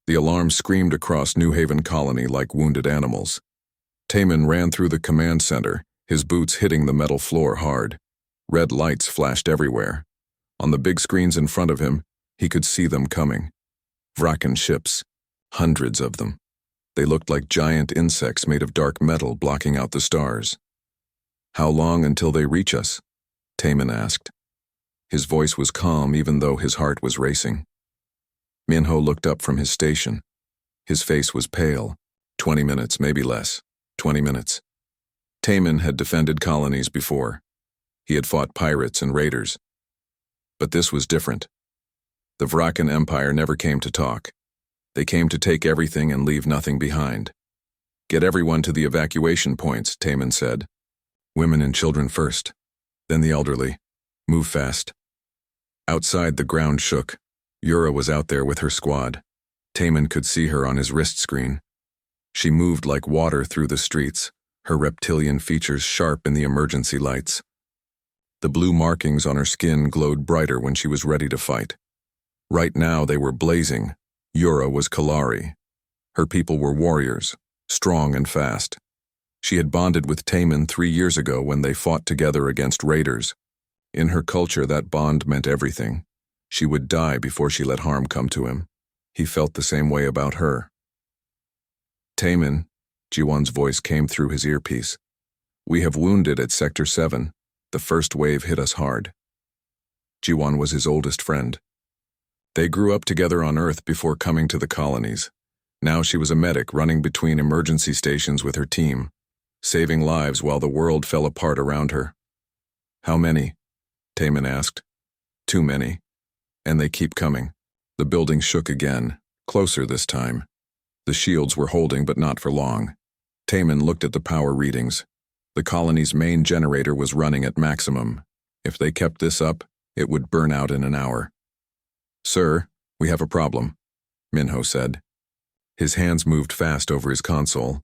The alarm screamed across New Haven Colony like wounded animals. Taman ran through the command center, his boots hitting the metal floor hard. Red lights flashed everywhere. On the big screens in front of him, he could see them coming. Vraken ships, hundreds of them. They looked like giant insects made of dark metal blocking out the stars. "How long until they reach us?" Taman asked. His voice was calm even though his heart was racing. Minho looked up from his station. His face was pale. 20 minutes, maybe less. 20 minutes. Taman had defended colonies before. He had fought pirates and raiders. But this was different. The Vraken Empire never came to talk. They came to take everything and leave nothing behind. "Get everyone to the evacuation points," Taman said. "Women and children first. Then the elderly. Move fast." Outside, the ground shook. Yura was out there with her squad. Taman could see her on his wrist screen. She moved like water through the streets, her reptilian features sharp in the emergency lights. The blue markings on her skin glowed brighter when she was ready to fight. Right now they were blazing. Yura was Kalari. Her people were warriors, strong and fast. She had bonded with Taman 3 years ago when they fought together against raiders. In her culture, that bond meant everything. She would die before she let harm come to him. He felt the same way about her. "Taman," Jiwon's voice came through his earpiece. "We have wounded at Sector 7. The first wave hit us hard." Jiwon was his oldest friend. They grew up together on Earth before coming to the colonies. Now she was a medic running between emergency stations with her team, saving lives while the world fell apart around her. "How many?" Taman asked. "Too many. And they keep coming." The building shook again, closer this time. The shields were holding, but not for long. Taman looked at the power readings. The colony's main generator was running at maximum. If they kept this up, it would burn out in an hour. "Sir, we have a problem," Minho said. His hands moved fast over his console.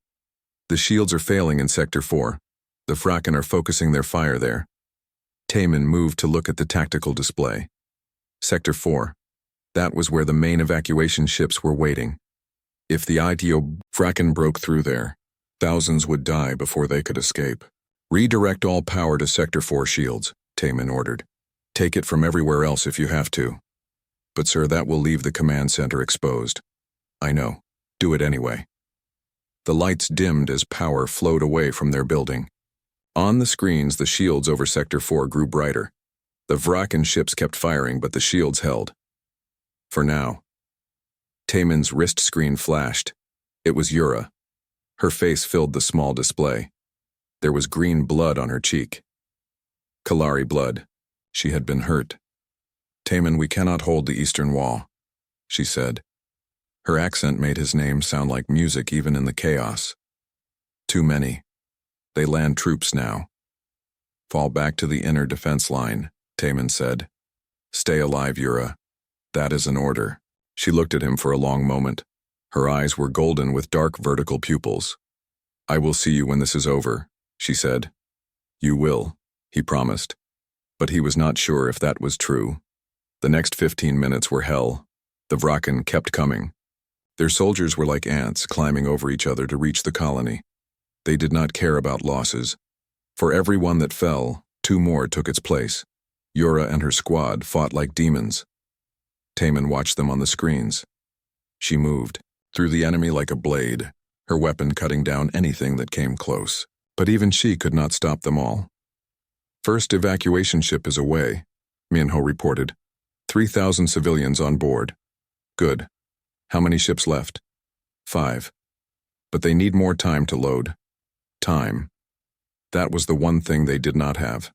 "The shields are failing in Sector 4. The Vraken are focusing their fire there." Taman moved to look at the tactical display. Sector 4. That was where the main evacuation ships were waiting. If the ITO Vraken broke through there, thousands would die before they could escape. "Redirect all power to Sector 4 shields," Taman ordered. "Take it from everywhere else if you have to. But sir, that will leave the command center exposed." "I know. Do it anyway." The lights dimmed as power flowed away from their building. On the screens, the shields over Sector 4 grew brighter. The Vraken ships kept firing, but the shields held. For now. Taman's wrist screen flashed. It was Yura. Her face filled the small display. There was green blood on her cheek. Kalari blood. She had been hurt. "Taman, we cannot hold the eastern wall," she said. Her accent made his name sound like music even in the chaos. "Too many. They land troops now." "Fall back to the inner defense line," Taman said. "Stay alive, Yura. That is an order." She looked at him for a long moment. Her eyes were golden with dark vertical pupils. "I will see you when this is over," she said. "You will," he promised. But he was not sure if that was true. The next 15 minutes were hell. The Vraken kept coming. Their soldiers were like ants climbing over each other to reach the colony. They did not care about losses. For every one that fell, 2 more took its place. Yura and her squad fought like demons. Taman watched them on the screens. She moved, through the enemy like a blade, her weapon cutting down anything that came close. But even she could not stop them all. "First evacuation ship is away," Minho reported. 3,000 civilians on board. "Good. How many ships left?" 5. But they need more time to load. Time. That was the one thing they did not have.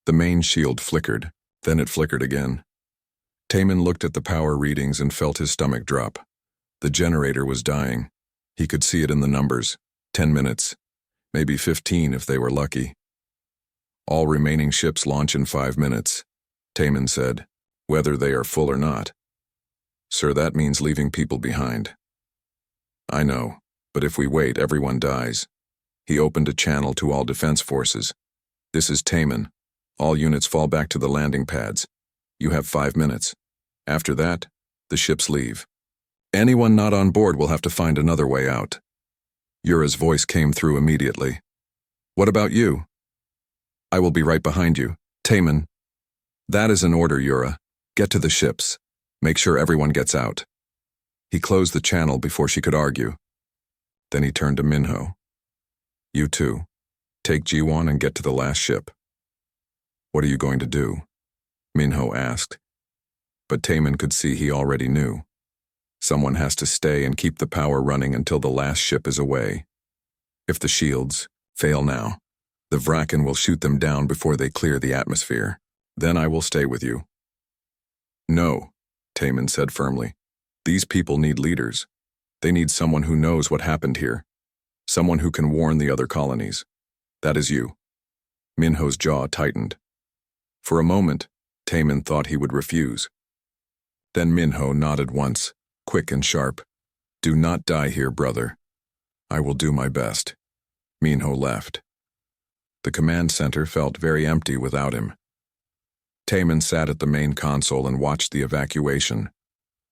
The main shield flickered, then it flickered again. Taman looked at the power readings and felt his stomach drop. The generator was dying. He could see it in the numbers. 10 minutes. Maybe 15 if they were lucky. "All remaining ships launch in 5 minutes," Taman said, "whether they are full or not." "Sir, that means leaving people behind." "I know, but if we wait, everyone dies." He opened a channel to all defense forces. "This is Taman. All units fall back to the landing pads. You have 5 minutes. After that, the ships leave." Anyone not on board will have to find another way out. Yura's voice came through immediately. What about you? I will be right behind you. Taemin. That is an order, Yura. Get to the ships. Make sure everyone gets out. He closed the channel before she could argue. Then he turned to Minho. You two, take Jiwon and get to the last ship. What are you going to do? Minho asked. But Taemin could see he already knew. Someone has to stay and keep the power running until the last ship is away. If the shields fail now, the Vraken will shoot them down before they clear the atmosphere. Then I will stay with you. No, Taemin said firmly. These people need leaders. They need someone who knows what happened here. Someone who can warn the other colonies. That is you. Minho's jaw tightened. For a moment, Taemin thought he would refuse. Then Minho nodded once, quick and sharp. Do not die here, brother. I will do my best. Minho left. The command center felt very empty without him. Taemin sat at the main console and watched the evacuation.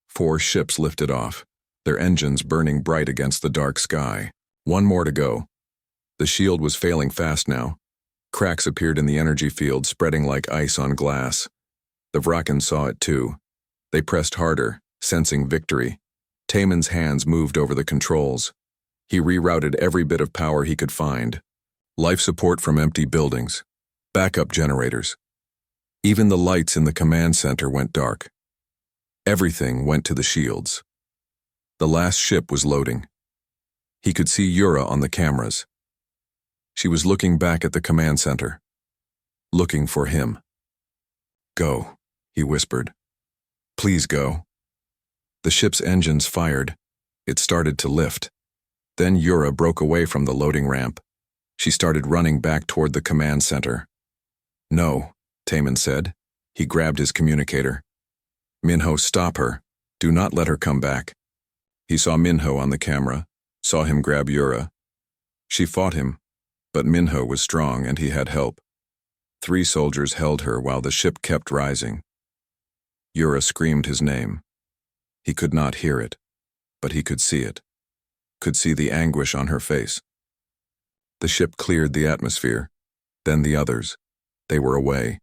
4 ships lifted off, their engines burning bright against the dark sky. 1 more to go. The shield was failing fast now. Cracks appeared in the energy field, spreading like ice on glass. The Vraken saw it too. They pressed harder, sensing victory. Taemin's hands moved over the controls. He rerouted every bit of power he could find. Life support from empty buildings. Backup generators. Even the lights in the command center went dark. Everything went to the shields. The last ship was loading. He could see Yura on the cameras. She was looking back at the command center. Looking for him. Go, he whispered. Please go. The ship's engines fired. It started to lift. Then Yura broke away from the loading ramp. She started running back toward the command center. No, Taemin said. He grabbed his communicator. Minho, stop her. Do not let her come back. He saw Minho on the camera, saw him grab Yura. She fought him, but Minho was strong and he had help. 3 soldiers held her while the ship kept rising. Yura screamed his name. He could not hear it, but he could see it. Could see the anguish on her face. The ship cleared the atmosphere. Then the others. They were away.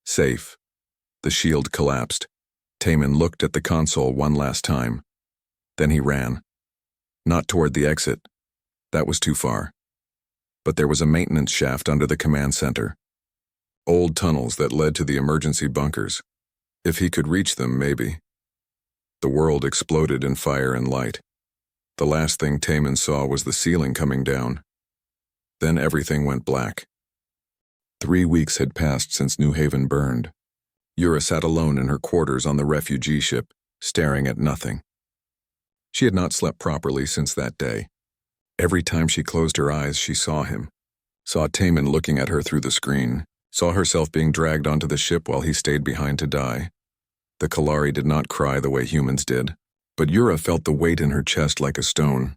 Safe. The shield collapsed. Taemin looked at the console one last time. Then he ran. Not toward the exit. That was too far. But there was a maintenance shaft under the command center. Old tunnels that led to the emergency bunkers. If he could reach them, maybe. The world exploded in fire and light. The last thing Taemin saw was the ceiling coming down. Then everything went black. 3 weeks had passed since New Haven burned. Yura sat alone in her quarters on the refugee ship, staring at nothing. She had not slept properly since that day. Every time she closed her eyes, she saw him. Saw Taemin looking at her through the screen. Saw herself being dragged onto the ship while he stayed behind to die. The Kalari did not cry the way humans did, but Yura felt the weight in her chest like a stone.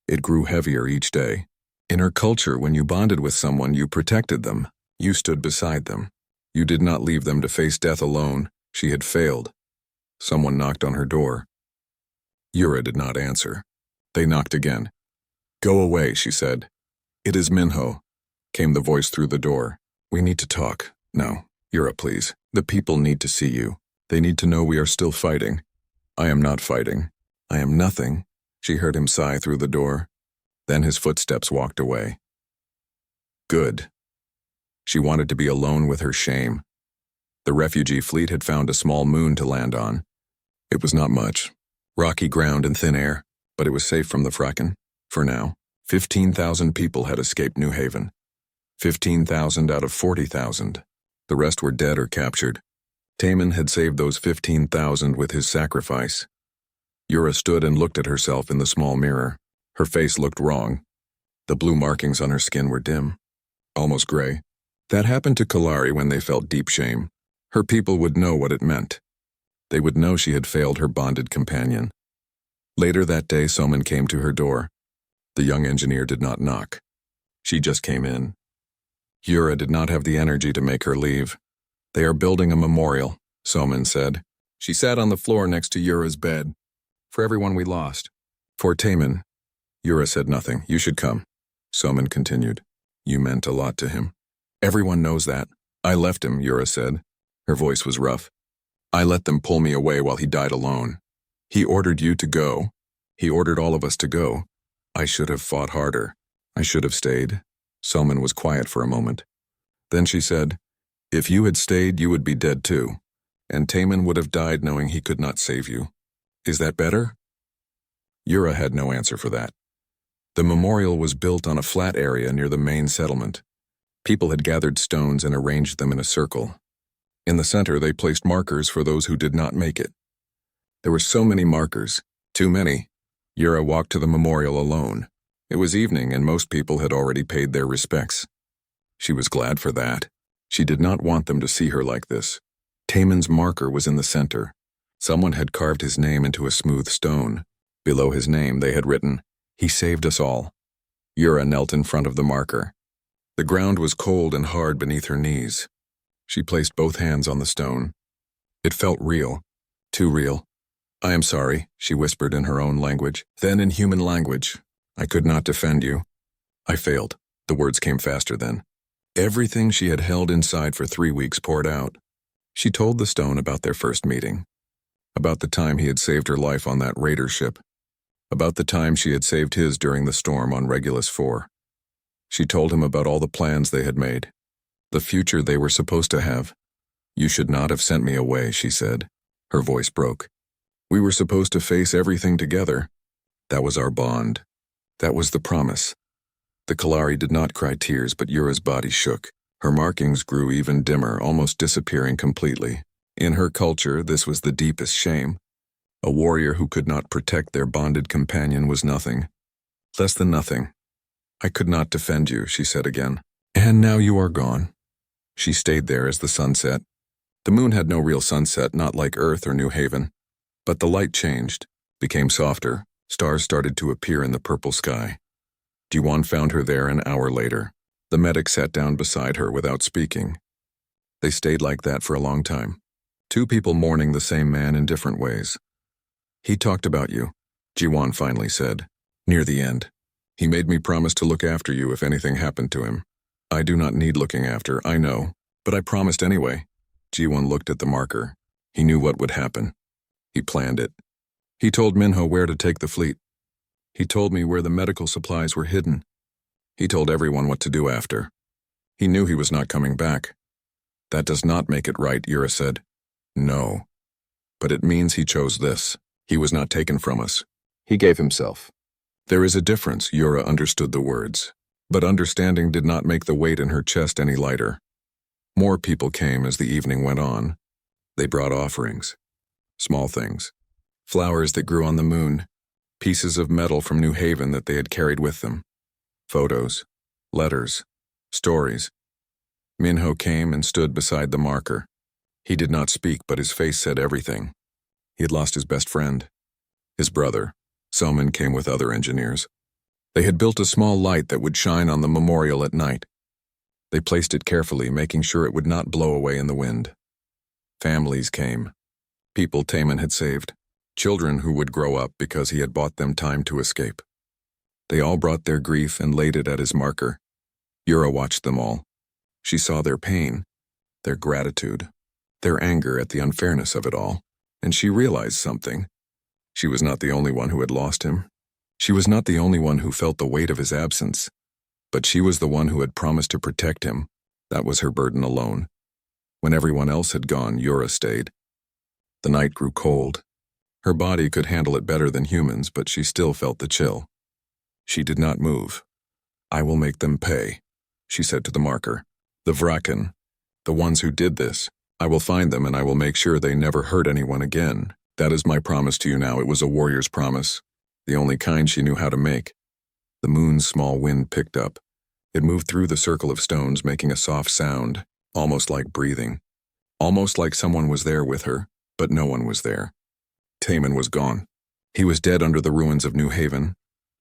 It grew heavier each day. In her culture, when you bonded with someone, you protected them. You stood beside them. You did not leave them to face death alone. She had failed. Someone knocked on her door. Yura did not answer. They knocked again. Go away, she said. It is Minho, came the voice through the door. We need to talk. No, Yura, please. The people need to see you. They need to know we are still fighting. I am not fighting. I am nothing, she heard him sigh through the door. Then his footsteps walked away. Good. She wanted to be alone with her shame. The refugee fleet had found a small moon to land on. It was not much. Rocky ground and thin air, but it was safe from the Vraken. For now, 15,000 people had escaped New Haven. 15,000 out of 40,000. The rest were dead or captured. Taemin had saved those 15,000 with his sacrifice. Yura stood and looked at herself in the small mirror. Her face looked wrong. The blue markings on her skin were dim, almost gray. That happened to Kalari when they felt deep shame. Her people would know what it meant. They would know she had failed her bonded companion. Later that day, Soman came to her door. The young engineer did not knock. She just came in. Yura did not have the energy to make her leave. They are building a memorial, Soman said. She sat on the floor next to Yura's bed. For everyone we lost. For Taman. Yura said nothing. You should come. Soman continued. You meant a lot to him. Everyone knows that. I left him, Yura said. Her voice was rough. I let them pull me away while he died alone. He ordered you to go. He ordered all of us to go. I should have fought harder. I should have stayed. Soman was quiet for a moment. Then she said, if you had stayed, you would be dead too. And Taman would have died knowing he could not save you. Is that better? Yura had no answer for that. The memorial was built on a flat area near the main settlement. People had gathered stones and arranged them in a circle. In the center, they placed markers for those who did not make it. There were so many markers, too many. Yura walked to the memorial alone. It was evening and most people had already paid their respects. She was glad for that. She did not want them to see her like this. Taman's marker was in the center. Someone had carved his name into a smooth stone. Below his name, they had written, He saved us all. Yura knelt in front of the marker. The ground was cold and hard beneath her knees. She placed both hands on the stone. It felt real. Too real. I am sorry, she whispered in her own language. Then in human language. I could not defend you. I failed. The words came faster then. Everything she had held inside for 3 weeks poured out. She told the stone about their first meeting. About the time he had saved her life on that raider ship. About the time she had saved his during the storm on Regulus IV. She told him about all the plans they had made. The future they were supposed to have. You should not have sent me away, she said. Her voice broke. We were supposed to face everything together. That was our bond. That was the promise. The Kalari did not cry tears, but Yura's body shook. Her markings grew even dimmer, almost disappearing completely. In her culture, this was the deepest shame. A warrior who could not protect their bonded companion was nothing. Less than nothing. I could not defend you, she said again. And now you are gone. She stayed there as the sun set. The moon had no real sunset, not like Earth or New Haven. But the light changed, became softer. Stars started to appear in the purple sky. Jiwan found her there an hour later. The medic sat down beside her without speaking. They stayed like that for a long time. Two people mourning the same man in different ways. He talked about you, Jiwan finally said. Near the end. He made me promise to look after you if anything happened to him. I do not need looking after, I know. But I promised anyway. Jiwan looked at the marker. He knew what would happen. He planned it. He told Minho where to take the fleet. He told me where the medical supplies were hidden. He told everyone what to do after. He knew he was not coming back. That does not make it right, Yura said. No. But it means he chose this. He was not taken from us. He gave himself. There is a difference, Yura understood the words. But understanding did not make the weight in her chest any lighter. More people came as the evening went on. They brought offerings. Small things. Flowers that grew on the moon. Pieces of metal from New Haven that they had carried with them. Photos. Letters. Stories. Minho came and stood beside the marker. He did not speak, but his face said everything. He had lost his best friend. His brother. Soman came with other engineers. They had built a small light that would shine on the memorial at night. They placed it carefully, making sure it would not blow away in the wind. Families came. People Taman had saved. Children who would grow up because he had bought them time to escape. They all brought their grief and laid it at his marker. Yura watched them all. She saw their pain, their gratitude, their anger at the unfairness of it all, and she realized something. She was not the only one who had lost him. She was not the only one who felt the weight of his absence. But she was the one who had promised to protect him. That was her burden alone. When everyone else had gone, Yura stayed. The night grew cold. Her body could handle it better than humans, but she still felt the chill. She did not move. I will make them pay, she said to the marker. The Vraken, the ones who did this, I will find them and I will make sure they never hurt anyone again. That is my promise to you now. It was a warrior's promise, the only kind she knew how to make. The moon's small wind picked up. It moved through the circle of stones, making a soft sound, almost like breathing. Almost like someone was there with her, but no one was there. Taman was gone. He was dead under the ruins of New Haven,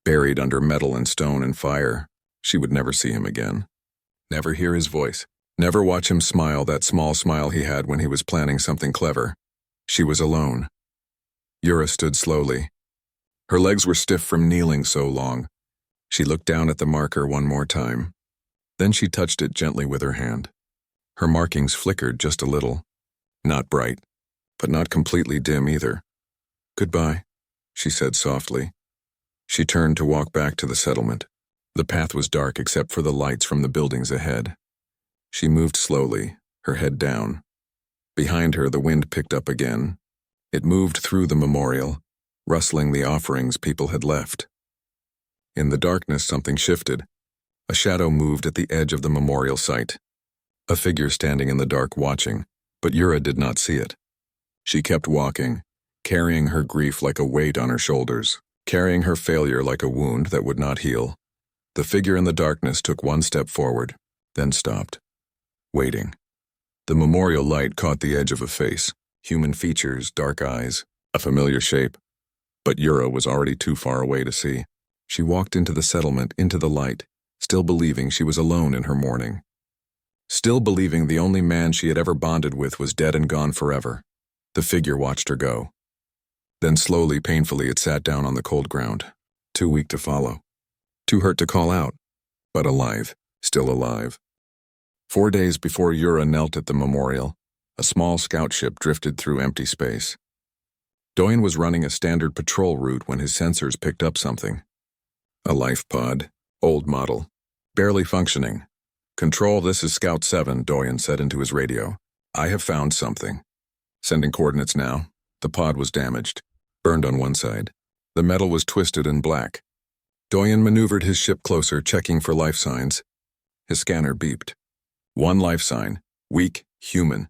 buried under metal and stone and fire. She would never see him again. Never hear his voice. Never watch him smile, that small smile he had when he was planning something clever. She was alone. Yura stood slowly, Her legs were stiff from kneeling so long. She looked down at the marker one more time. Then she touched it gently with her hand. Her markings flickered just a little. Not bright, but not completely dim either. "Goodbye," she said softly. She turned to walk back to the settlement. The path was dark except for the lights from the buildings ahead. She moved slowly, her head down. Behind her, the wind picked up again. It moved through the memorial, rustling the offerings people had left. In the darkness, something shifted. A shadow moved at the edge of the memorial site. A figure standing in the dark watching, but Yura did not see it. She kept walking, carrying her grief like a weight on her shoulders, carrying her failure like a wound that would not heal. The figure in the darkness took one step forward, then stopped, waiting. The memorial light caught the edge of a face, human features, dark eyes, a familiar shape. But Yura was already too far away to see. She walked into the settlement, into the light, still believing she was alone in her mourning. Still believing the only man she had ever bonded with was dead and gone forever. The figure watched her go. Then slowly, painfully, it sat down on the cold ground, too weak to follow, too hurt to call out, but alive, still alive. 4 days before Yura knelt at the memorial, a small scout ship drifted through empty space. Doyen was running a standard patrol route when his sensors picked up something. A life pod, old model, barely functioning. "Control, this is Scout 7, Doyen said into his radio. "I have found something. Sending coordinates now." The pod was damaged, burned on one side. The metal was twisted and black. Doyen maneuvered his ship closer, checking for life signs. His scanner beeped. One life sign, weak, human.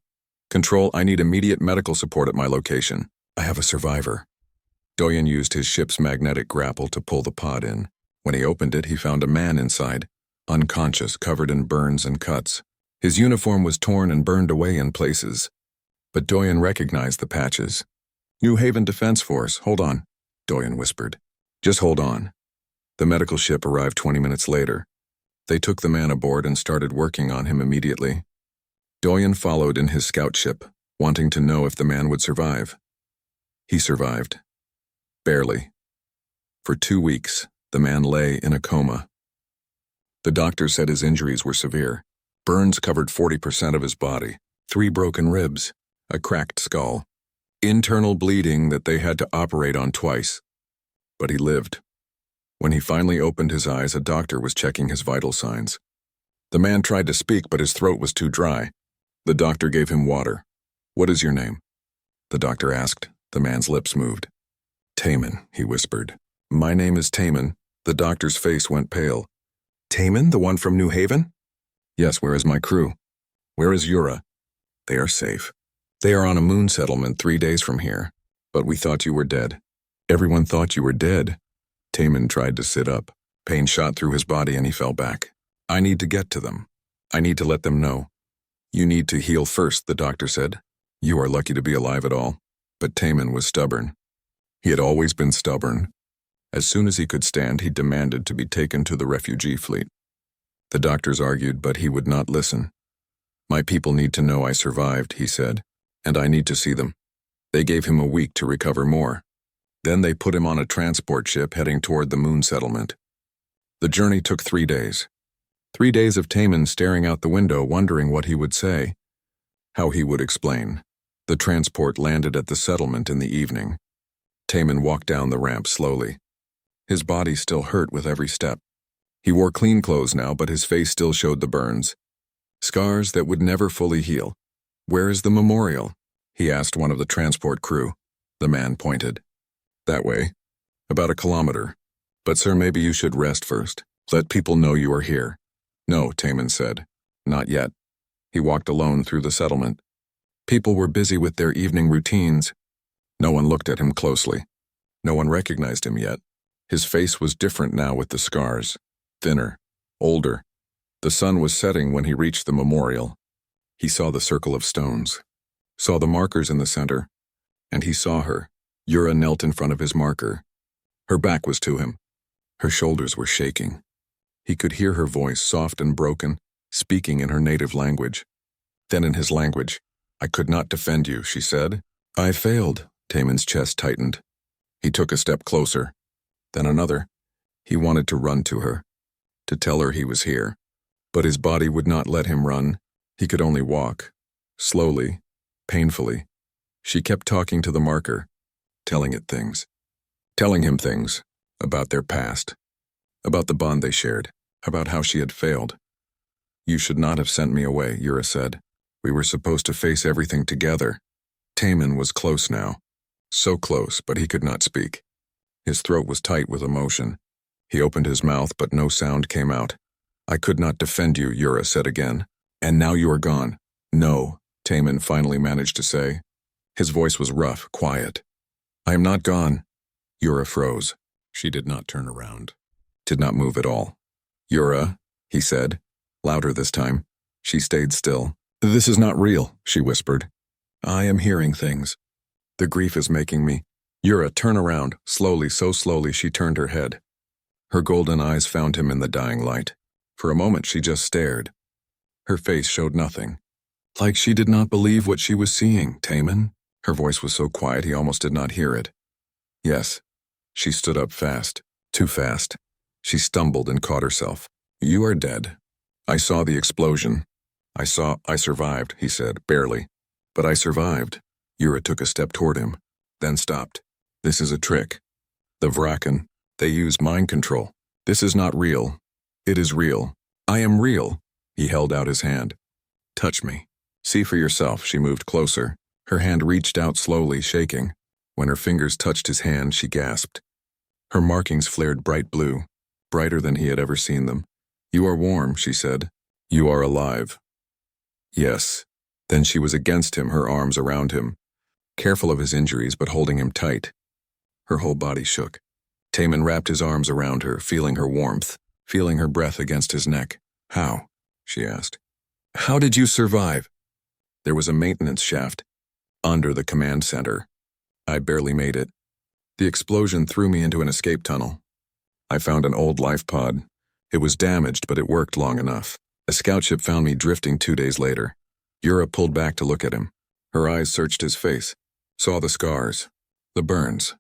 "Control, I need immediate medical support at my location. I have a survivor." Doyen used his ship's magnetic grapple to pull the pod in. When he opened it, he found a man inside, unconscious, covered in burns and cuts. His uniform was torn and burned away in places. But Doyen recognized the patches. "New Haven Defense Force, hold on," Doyen whispered. "Just hold on." The medical ship arrived 20 minutes later. They took the man aboard and started working on him immediately. Doyen followed in his scout ship, wanting to know if the man would survive. He survived. Barely. For 2 weeks, the man lay in a coma. The doctor said his injuries were severe. Burns covered 40% of his body, 3 broken ribs, a cracked skull, internal bleeding that they had to operate on twice. But he lived. When he finally opened his eyes, a doctor was checking his vital signs. The man tried to speak, but his throat was too dry. The doctor gave him water. "What is your name?" the doctor asked. The man's lips moved. "Taman," he whispered. "My name is Taman." The doctor's face went pale. "Taman, the one from New Haven?" "Yes, where is my crew?" "Where is Yura?" "They are safe. They are on a moon settlement 3 days from here. But we thought you were dead." "Everyone thought you were dead." Taman tried to sit up. Pain shot through his body and he fell back. "I need to get to them. I need to let them know." "You need to heal first," the doctor said. "You are lucky to be alive at all." But Taman was stubborn. He had always been stubborn. As soon as he could stand, he demanded to be taken to the refugee fleet. The doctors argued, but he would not listen. "My people need to know I survived," he said, "and I need to see them." They gave him a week to recover more. Then they put him on a transport ship heading toward the moon settlement. The journey took 3 days. 3 days of Taman staring out the window, wondering what he would say, how he would explain. The transport landed at the settlement in the evening. Taman walked down the ramp slowly. His body still hurt with every step. He wore clean clothes now, but his face still showed the burns. Scars that would never fully heal. "Where is the memorial?" he asked one of the transport crew. The man pointed. "That way. About 1 kilometer. But sir, maybe you should rest first. Let people know you are here." "No," Taman said. "Not yet." He walked alone through the settlement. People were busy with their evening routines. No one looked at him closely. No one recognized him yet. His face was different now with the scars. Thinner. Older. The sun was setting when he reached the memorial. He saw the circle of stones. Saw the markers in the center. And he saw her. Yura knelt in front of his marker. Her back was to him. Her shoulders were shaking. He could hear her voice, soft and broken, speaking in her native language. Then in his language, "I could not defend you," she said. "I failed." Taman's chest tightened. He took a step closer. then another. He wanted to run to her, to tell her he was here. But his body would not let him run. He could only walk, slowly, painfully. She kept talking to the marker, telling him things about their past, about the bond they shared, about how she had failed. You should not have sent me away, Yura said. We were supposed to face everything together. Taman was close now. So close, but he could not speak. His throat was tight with emotion. He opened his mouth, but no sound came out. I could not defend you, Yura said again. And now you are gone. No, Taman finally managed to say. His voice was rough, quiet. I am not gone. Yura froze. She did not turn around. Did not move at all. Yura, he said, louder this time. She stayed still. This is not real, she whispered. I am hearing things. The grief is making me. Yura, turn around. Slowly, so slowly she turned her head. Her golden eyes found him in the dying light. For a moment she just stared. Her face showed nothing. Like she did not believe what she was seeing, Taman. Her voice was so quiet he almost did not hear it. Yes. She stood up fast. Too fast. She stumbled and caught herself. You are dead. I saw the explosion. I survived, he said, barely. But I survived. Yura took a step toward him, then stopped. This is a trick. The Vraken. They use mind control. This is not real. It is real. I am real. He held out his hand. Touch me. See for yourself. She moved closer. Her hand reached out slowly, shaking. When her fingers touched his hand, she gasped. Her markings flared bright blue, brighter than he had ever seen them. You are warm, she said. You are alive. Yes. Then she was against him, her arms around him, careful of his injuries but holding him tight. Her whole body shook. Taman wrapped his arms around her, feeling her warmth, feeling her breath against his neck. How? She asked. How did you survive? There was a maintenance shaft under the command center. I barely made it. The explosion threw me into an escape tunnel. I found an old life pod. It was damaged, but it worked long enough. A scout ship found me drifting 2 days later. Yura pulled back to look at him. Her eyes searched his face, saw the scars, the burns,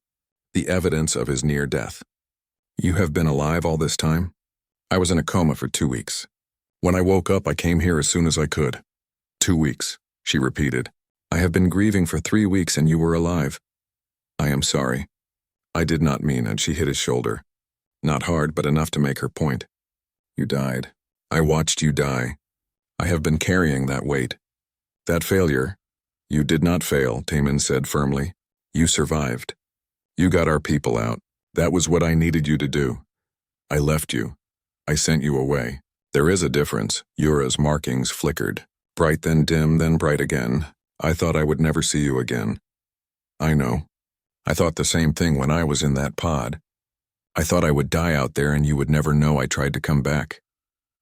the evidence of his near death. You have been alive all this time? I was in a coma for 2 weeks. When I woke up, I came here as soon as I could. 2 weeks, she repeated. I have been grieving for 3 weeks and you were alive. I am sorry. I did not mean, and she hit his shoulder. Not hard, but enough to make her point. You died. I watched you die. I have been carrying that weight. That failure. You did not fail, Taman said firmly. You survived. You got our people out. That was what I needed you to do. I left you. I sent you away. There is a difference. Yura's markings flickered. Bright then dim, then bright again. I thought I would never see you again. I know. I thought the same thing when I was in that pod. I thought I would die out there and you would never know I tried to come back.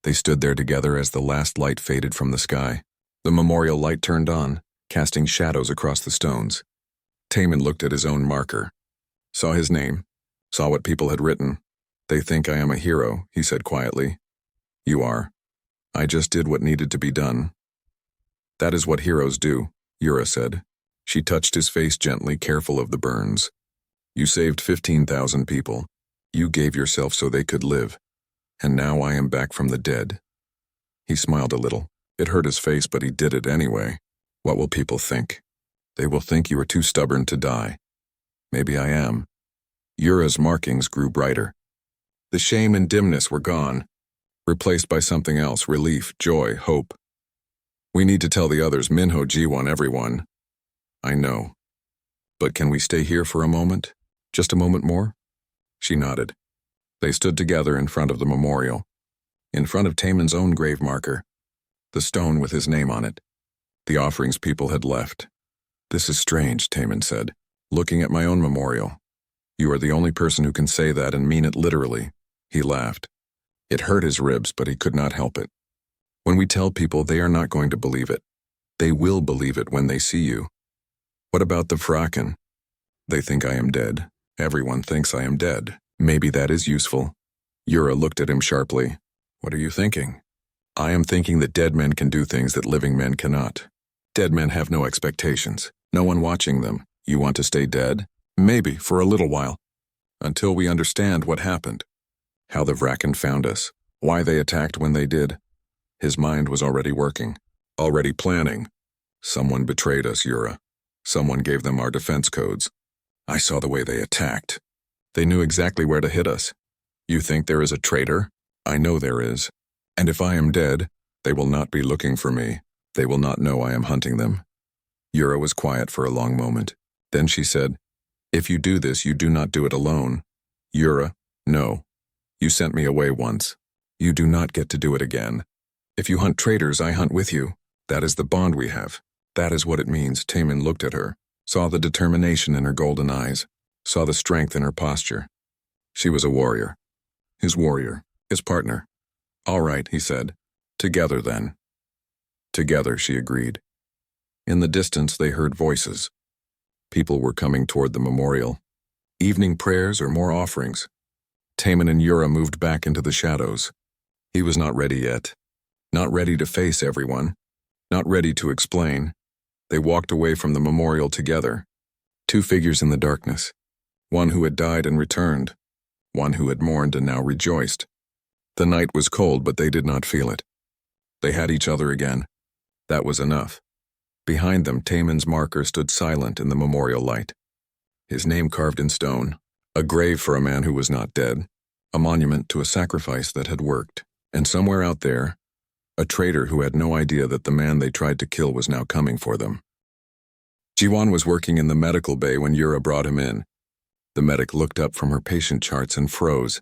They stood there together as the last light faded from the sky. The memorial light turned on, casting shadows across the stones. Taman looked at his own marker, saw his name, saw what people had written. They think I am a hero, he said quietly. You are. I just did what needed to be done. That is what heroes do, Yura said. She touched his face gently, careful of the burns. You saved 15,000 people. You gave yourself so they could live. And now I am back from the dead. He smiled a little. It hurt his face, but he did it anyway. What will people think? They will think you are too stubborn to die. Maybe I am. Yura's markings grew brighter. The shame and dimness were gone, replaced by something else, relief, joy, hope. We need to tell the others, Minho, Jiwon, everyone. I know. But can we stay here for a moment? Just a moment more? She nodded. They stood together in front of the memorial, in front of Taman's own grave marker, the stone with his name on it. The offerings people had left. This is strange, Taman said, looking at my own memorial. You are the only person who can say that and mean it literally. He laughed. It hurt his ribs, but he could not help it. When we tell people, they are not going to believe it. They will believe it when they see you. What about the Fraken? They think I am dead. Everyone thinks I am dead. Maybe that is useful. Yura looked at him sharply. What are you thinking? I am thinking that dead men can do things that living men cannot. Dead men have no expectations, no one watching them. You want to stay dead? Maybe, for a little while. until we understand what happened. How the Vraken found us, why they attacked when they did. His mind was already working, already planning. Someone betrayed us, Yura. Someone gave them our defense codes. I saw the way they attacked. They knew exactly where to hit us. You think there is a traitor? I know there is. And if I am dead, they will not be looking for me. They will not know I am hunting them. Yura was quiet for a long moment. Then she said, if you do this, you do not do it alone. Yura, no. You sent me away once. You do not get to do it again. If you hunt traitors, I hunt with you. That is the bond we have. That is what it means. Taman looked at her, saw the determination in her golden eyes, saw the strength in her posture. She was a warrior. His warrior, his partner. All right, he said. Together then. Together, she agreed. In the distance, they heard voices. People were coming toward the memorial. Evening prayers or more offerings. Taman and Yura moved back into the shadows. He was not ready yet. Not ready to face everyone. Not ready to explain. They walked away from the memorial together. Two figures in the darkness. One who had died and returned. One who had mourned and now rejoiced. The night was cold, but they did not feel it. They had each other again. That was enough. Behind them, Taman's marker stood silent in the memorial light. His name carved in stone. A grave for a man who was not dead. A monument to a sacrifice that had worked. And somewhere out there, a traitor who had no idea that the man they tried to kill was now coming for them. Jiwan was working in the medical bay when Yura brought him in. The medic looked up from her patient charts and froze.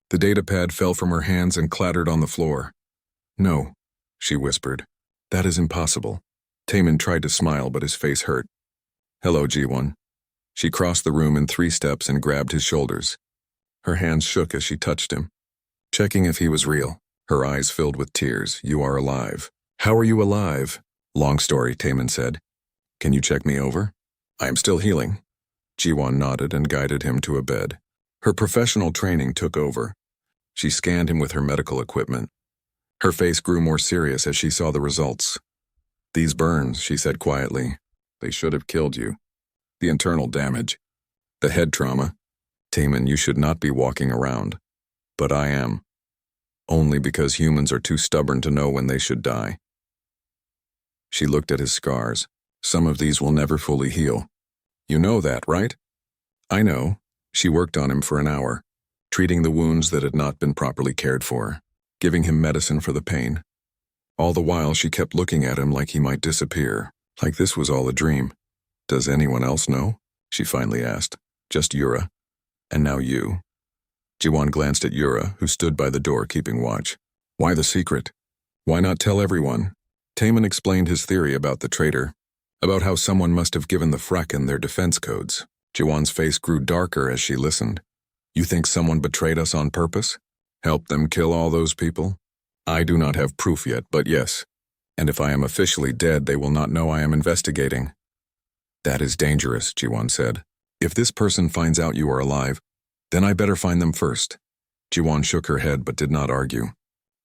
The datapad fell from her hands and clattered on the floor. No, she whispered. That is impossible. Taman tried to smile, but his face hurt. Hello, Jiwan. She crossed the room in 3 steps and grabbed his shoulders. Her hands shook as she touched him, checking if he was real. Her eyes filled with tears. You are alive. How are you alive? Long story, Taman said. Can you check me over? I am still healing. Jiwan nodded and guided him to a bed. Her professional training took over. She scanned him with her medical equipment. Her face grew more serious as she saw the results. These burns, she said quietly. They should have killed you. The internal damage. The head trauma. Taman, you should not be walking around. But I am. Only because humans are too stubborn to know when they should die. She looked at his scars. Some of these will never fully heal. You know that, right? I know. She worked on him for an hour, treating the wounds that had not been properly cared for, giving him medicine for the pain. All the while she kept looking at him like he might disappear, like this was all a dream. Does anyone else know? She finally asked. Just Yura. And now you. Jiwan glanced at Yura, who stood by the door keeping watch. Why the secret? Why not tell everyone? Taman explained his theory about the traitor, about how someone must have given the Fraken their defense codes. Jiwan's face grew darker as she listened. You think someone betrayed us on purpose? Helped them kill all those people? I do not have proof yet, but yes. And if I am officially dead, they will not know I am investigating. That is dangerous, Jiwan said. If this person finds out you are alive, then I better find them first. Jiwan shook her head but did not argue.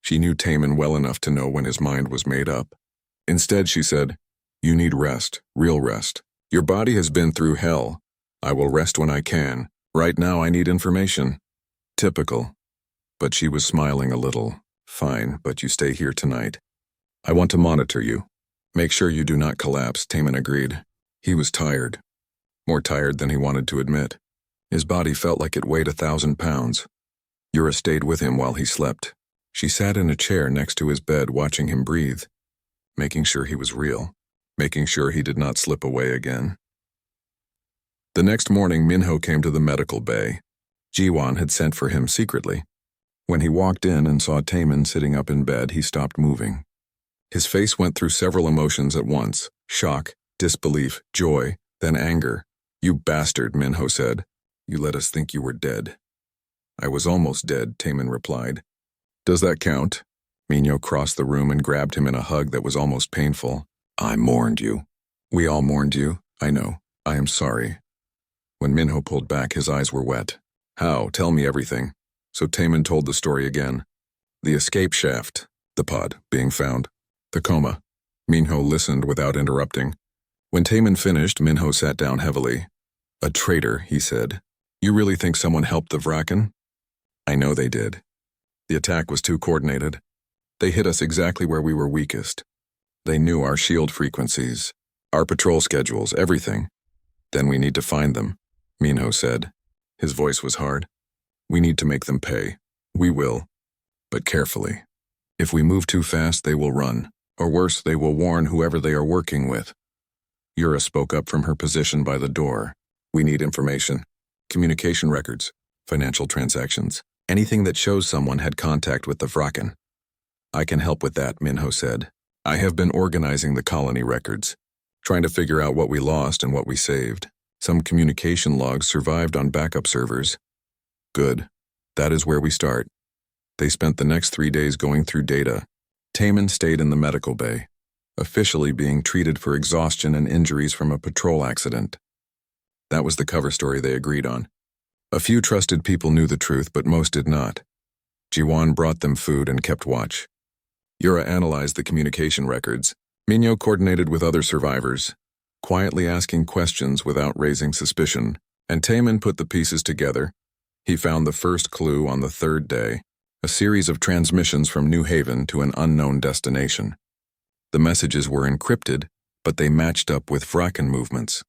She knew Taman well enough to know when his mind was made up. Instead, she said, you need rest, real rest. Your body has been through hell. I will rest when I can. Right now I need information. Typical. But she was smiling a little. Fine, but you stay here tonight. I want to monitor you. Make sure you do not collapse, Taman agreed. He was tired. More tired than he wanted to admit. His body felt like it weighed 1,000 pounds. Yura stayed with him while he slept. She sat in a chair next to his bed watching him breathe, making sure he was real, making sure he did not slip away again. The next morning, Minho came to the medical bay. Jiwan had sent for him secretly. When he walked in and saw Taman sitting up in bed, he stopped moving. His face went through several emotions at once: shock, disbelief, joy, then anger. You bastard, Minho said. You let us think you were dead. I was almost dead, Taman replied. Does that count? Minho crossed the room and grabbed him in a hug that was almost painful. I mourned you. We all mourned you. I know. I am sorry. When Minho pulled back, his eyes were wet. How? Tell me everything. So Taman told the story again. The escape shaft. The pod being found. The coma. Minho listened without interrupting. When Taman finished, Minho sat down heavily. A traitor, he said. You really think someone helped the Vraken? I know they did. The attack was too coordinated. They hit us exactly where we were weakest. They knew our shield frequencies, our patrol schedules, everything. Then we need to find them, Minho said. His voice was hard. We need to make them pay. We will. But carefully. If we move too fast, they will run. Or worse, they will warn whoever they are working with. Yura spoke up from her position by the door. We need information. Communication records, financial transactions, anything that shows someone had contact with the Vraken. I can help with that, Minho said. I have been organizing the colony records, trying to figure out what we lost and what we saved. Some communication logs survived on backup servers. Good. That is where we start. They spent the next 3 days going through data. Taman stayed in the medical bay, officially being treated for exhaustion and injuries from a patrol accident. That was the cover story they agreed on. A few trusted people knew the truth, but most did not. Jiwan brought them food and kept watch. Yura analyzed the communication records. Minho coordinated with other survivors, quietly asking questions without raising suspicion, and Taman put the pieces together. He found the first clue on the 3rd day, a series of transmissions from New Haven to an unknown destination. The messages were encrypted, but they matched up with Vraken movements.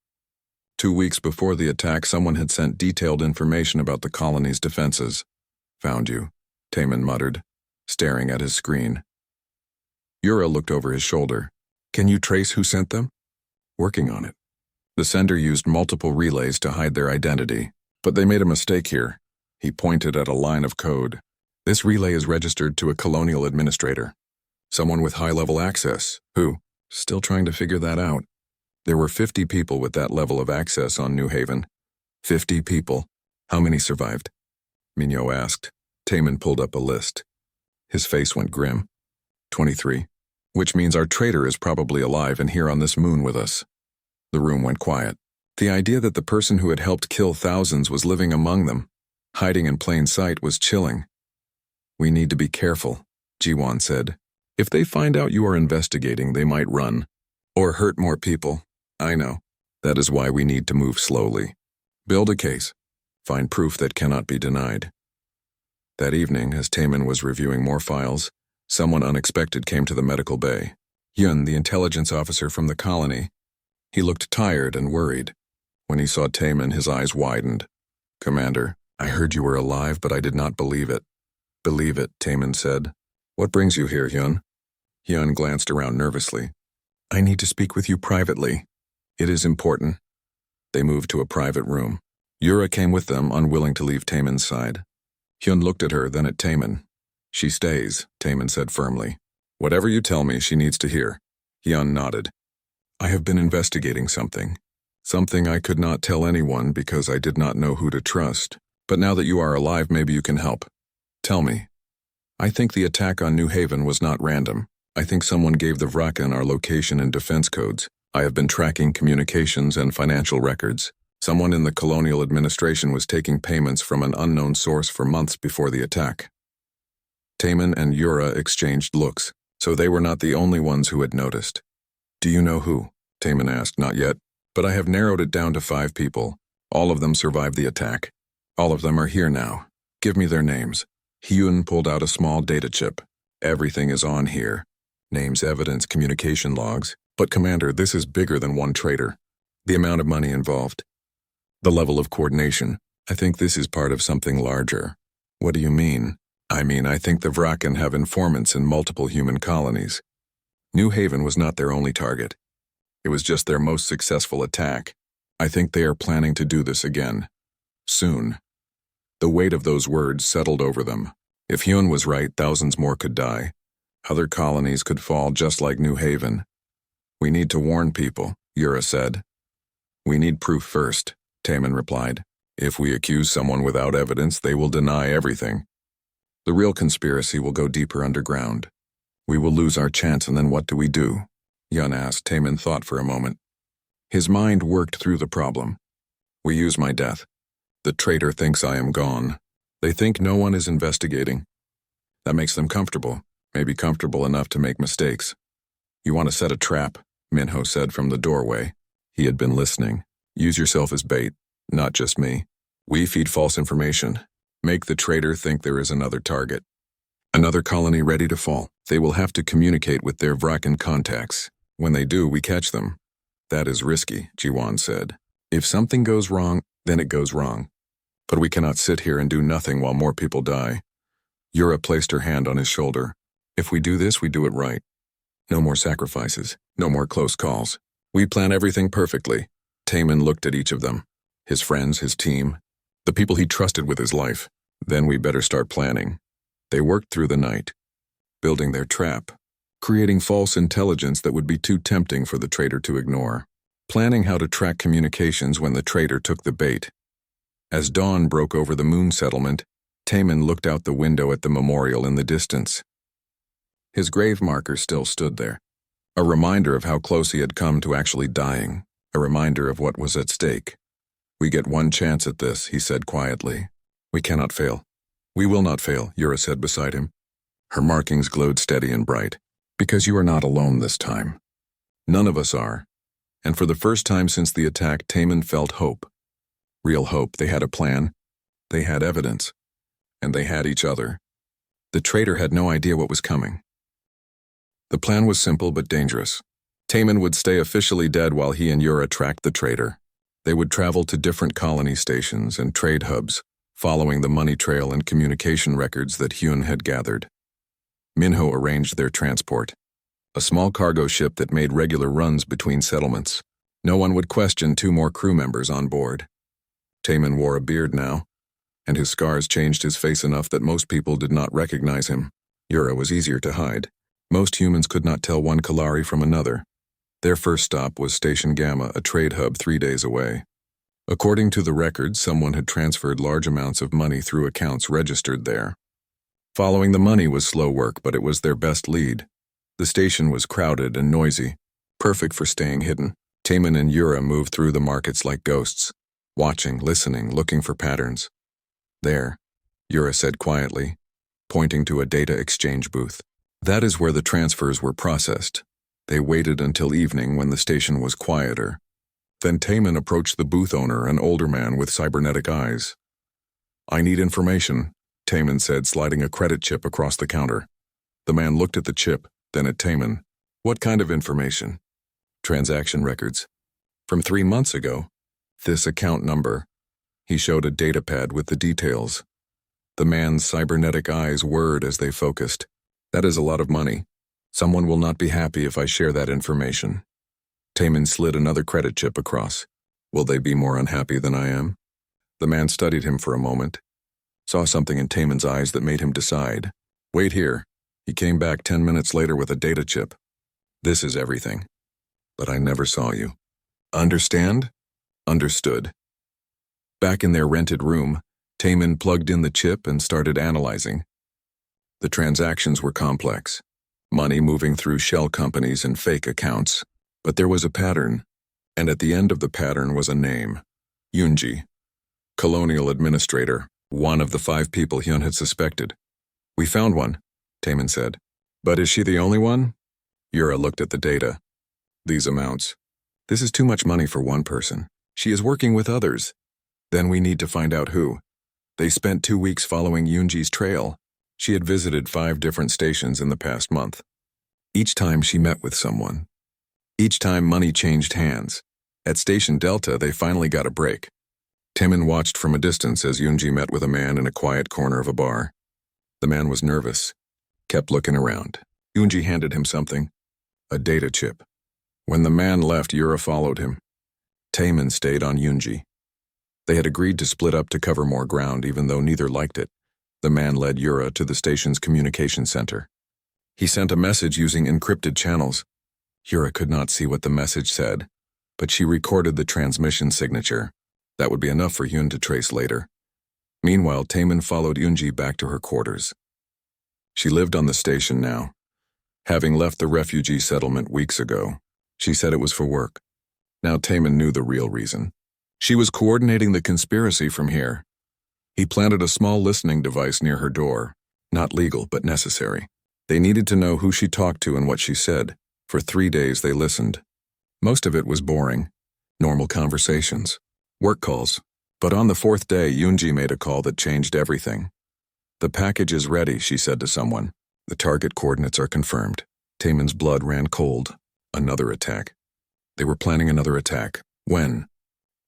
2 weeks before the attack, someone had sent detailed information about the colony's defenses. Found you, Taman muttered, staring at his screen. Yura looked over his shoulder. Can you trace who sent them? Working on it. The sender used multiple relays to hide their identity, but they made a mistake here. He pointed at a line of code. This relay is registered to a colonial administrator. Someone with high-level access. Who? Still trying to figure that out. There were 50 people with that level of access on New Haven. 50 people. How many survived? Minho asked. Taman pulled up a list. His face went grim. 23. Which means our traitor is probably alive and here on this moon with us. The room went quiet. The idea that the person who had helped kill thousands was living among them, hiding in plain sight, was chilling. We need to be careful, Jiwan said. If they find out you are investigating, they might run. Or hurt more people. I know. That is why we need to move slowly. Build a case. Find proof that cannot be denied. That evening, as Taman was reviewing more files, someone unexpected came to the medical bay. Yun, the intelligence officer from the colony. He looked tired and worried. When he saw Taman, his eyes widened. Commander, I heard you were alive, but I did not believe it. Believe it, Taman said. What brings you here, Yun? Yun glanced around nervously. I need to speak with you privately. It is important. They moved to a private room. Yura came with them, unwilling to leave Taman's side. Hyun looked at her, then at Taman. She stays, Taman said firmly. Whatever you tell me, she needs to hear. Hyun nodded. I have been investigating something. Something I could not tell anyone because I did not know who to trust. But now that you are alive, maybe you can help. Tell me. I think the attack on New Haven was not random. I think someone gave the Vraken our location and defense codes. I have been tracking communications and financial records. Someone in the colonial administration was taking payments from an unknown source for months before the attack. Taman and Yura exchanged looks, so they were not the only ones who had noticed. Do you know who? Taman asked. Not yet, but I have narrowed it down to 5 people. All of them survived the attack. All of them are here now. Give me their names. Hyun pulled out a small data chip. Everything is on here. Names, evidence, communication logs. But Commander, this is bigger than one traitor. The amount of money involved. The level of coordination. I think this is part of something larger. What do you mean? I think the Vraken have informants in multiple human colonies. New Haven was not their only target. It was just their most successful attack. I think they are planning to do this again. Soon. The weight of those words settled over them. If Hyun was right, thousands more could die. Other colonies could fall just like New Haven. We need to warn people, Yura said. We need proof first, Taman replied. If we accuse someone without evidence, they will deny everything. The real conspiracy will go deeper underground. We will lose our chance, and then what do we do? Yun asked. Taman thought for a moment. His mind worked through the problem. We use my death. The traitor thinks I am gone. They think no one is investigating. That makes them comfortable, maybe comfortable enough to make mistakes. You want to set a trap, Minho said from the doorway. He had been listening. Use yourself as bait, not just me. We feed false information. Make the traitor think there is another target. Another colony ready to fall. They will have to communicate with their Vrakan contacts. When they do, we catch them. That is risky, Jiwan said. If something goes wrong, then it goes wrong. But we cannot sit here and do nothing while more people die. Yura placed her hand on his shoulder. If we do this, we do it right. No more sacrifices. No more close calls. We plan everything perfectly. Taman looked at each of them. His friends, his team, the people he trusted with his life. Then we better start planning. They worked through the night, building their trap, creating false intelligence that would be too tempting for the traitor to ignore, planning how to track communications when the traitor took the bait. As dawn broke over the moon settlement, Taman looked out the window at the memorial in the distance. His grave marker still stood there, a reminder of how close he had come to actually dying, a reminder of what was at stake. We get one chance at this, he said quietly. We cannot fail. We will not fail, Yura said beside him. Her markings glowed steady and bright. Because you are not alone this time. None of us are. And for the first time since the attack, Taman felt hope. Real hope. They had a plan. They had evidence. And they had each other. The traitor had no idea what was coming. The plan was simple but dangerous. Taman would stay officially dead while he and Yura tracked the traitor. They would travel to different colony stations and trade hubs, following the money trail and communication records that Hyun had gathered. Minho arranged their transport, a small cargo ship that made regular runs between settlements. No one would question 2 more crew members on board. Taman wore a beard now, and his scars changed his face enough that most people did not recognize him. Yura was easier to hide. Most humans could not tell one Kalari from another. Their first stop was Station Gamma, a trade hub 3 days away. According to the records, someone had transferred large amounts of money through accounts registered there. Following the money was slow work, but it was their best lead. The station was crowded and noisy, perfect for staying hidden. Taman and Yura moved through the markets like ghosts, watching, listening, looking for patterns. There, Yura said quietly, pointing to a data exchange booth. That is where the transfers were processed. They waited until evening when the station was quieter. Then Taman approached the booth owner, an older man with cybernetic eyes. I need information, Taman said, sliding a credit chip across the counter. The man looked at the chip, then at Taman. What kind of information? Transaction records. From 3 months ago. This account number. He showed a datapad with the details. The man's cybernetic eyes whirred as they focused. That is a lot of money. Someone will not be happy if I share that information. Taman slid another credit chip across. Will they be more unhappy than I am? The man studied him for a moment, saw something in Taman's eyes that made him decide. Wait here. He came back 10 minutes later with a data chip. This is everything. But I never saw you. Understand? Understood. Back in their rented room, Taman plugged in the chip and started analyzing. The transactions were complex. Money moving through shell companies and fake accounts. But there was a pattern, and at the end of the pattern was a name. Yunji. Colonial Administrator, one of the 5 people Hyun had suspected. We found one, Taman said. But is she the only one? Yura looked at the data. These amounts. This is too much money for one person. She is working with others. Then we need to find out who. They spent 2 weeks following Yunji's trail. She had visited 5 different stations in the past month. Each time she met with someone. Each time money changed hands. At Station Delta, they finally got a break. Taman watched from a distance as Yunji met with a man in a quiet corner of a bar. The man was nervous, kept looking around. Yunji handed him something, a data chip. When the man left, Yura followed him. Taman stayed on Yunji. They had agreed to split up to cover more ground, even though neither liked it. The man led Yura to the station's communication center. He sent a message using encrypted channels. Yura could not see what the message said, but she recorded the transmission signature. That would be enough for Hyun to trace later. Meanwhile, Taman followed Yunji back to her quarters. She lived on the station now. Having left the refugee settlement weeks ago, she said it was for work. Now Taman knew the real reason. She was coordinating the conspiracy from here. He planted a small listening device near her door. Not legal, but necessary. They needed to know who she talked to and what she said. For 3 days they listened. Most of it was boring. Normal conversations. Work calls. But on the fourth day, Yunji made a call that changed everything. "The package is ready," she said to someone. "The target coordinates are confirmed." Taemin's blood ran cold. Another attack. They were planning another attack. When?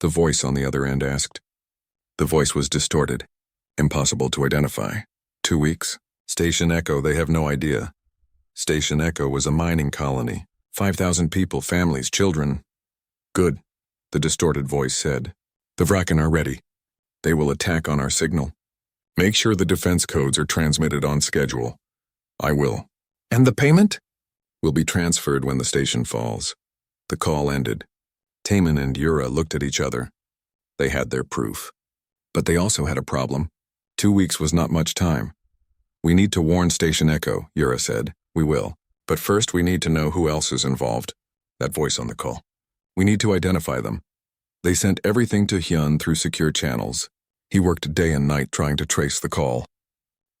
The voice on the other end asked. The voice was distorted. Impossible to identify. 2 weeks? Station Echo, they have no idea. Station Echo was a mining colony. 5,000 people, families, children. Good, the distorted voice said. The Vraken are ready. They will attack on our signal. Make sure the defense codes are transmitted on schedule. I will. And the payment? Will be transferred when the station falls. The call ended. Taemin and Yura looked at each other. They had their proof. But they also had a problem. 2 weeks was not much time. We need to warn Station Echo, Yura said. We will. But first we need to know who else is involved. That voice on the call. We need to identify them. They sent everything to Hyun through secure channels. He worked day and night trying to trace the call.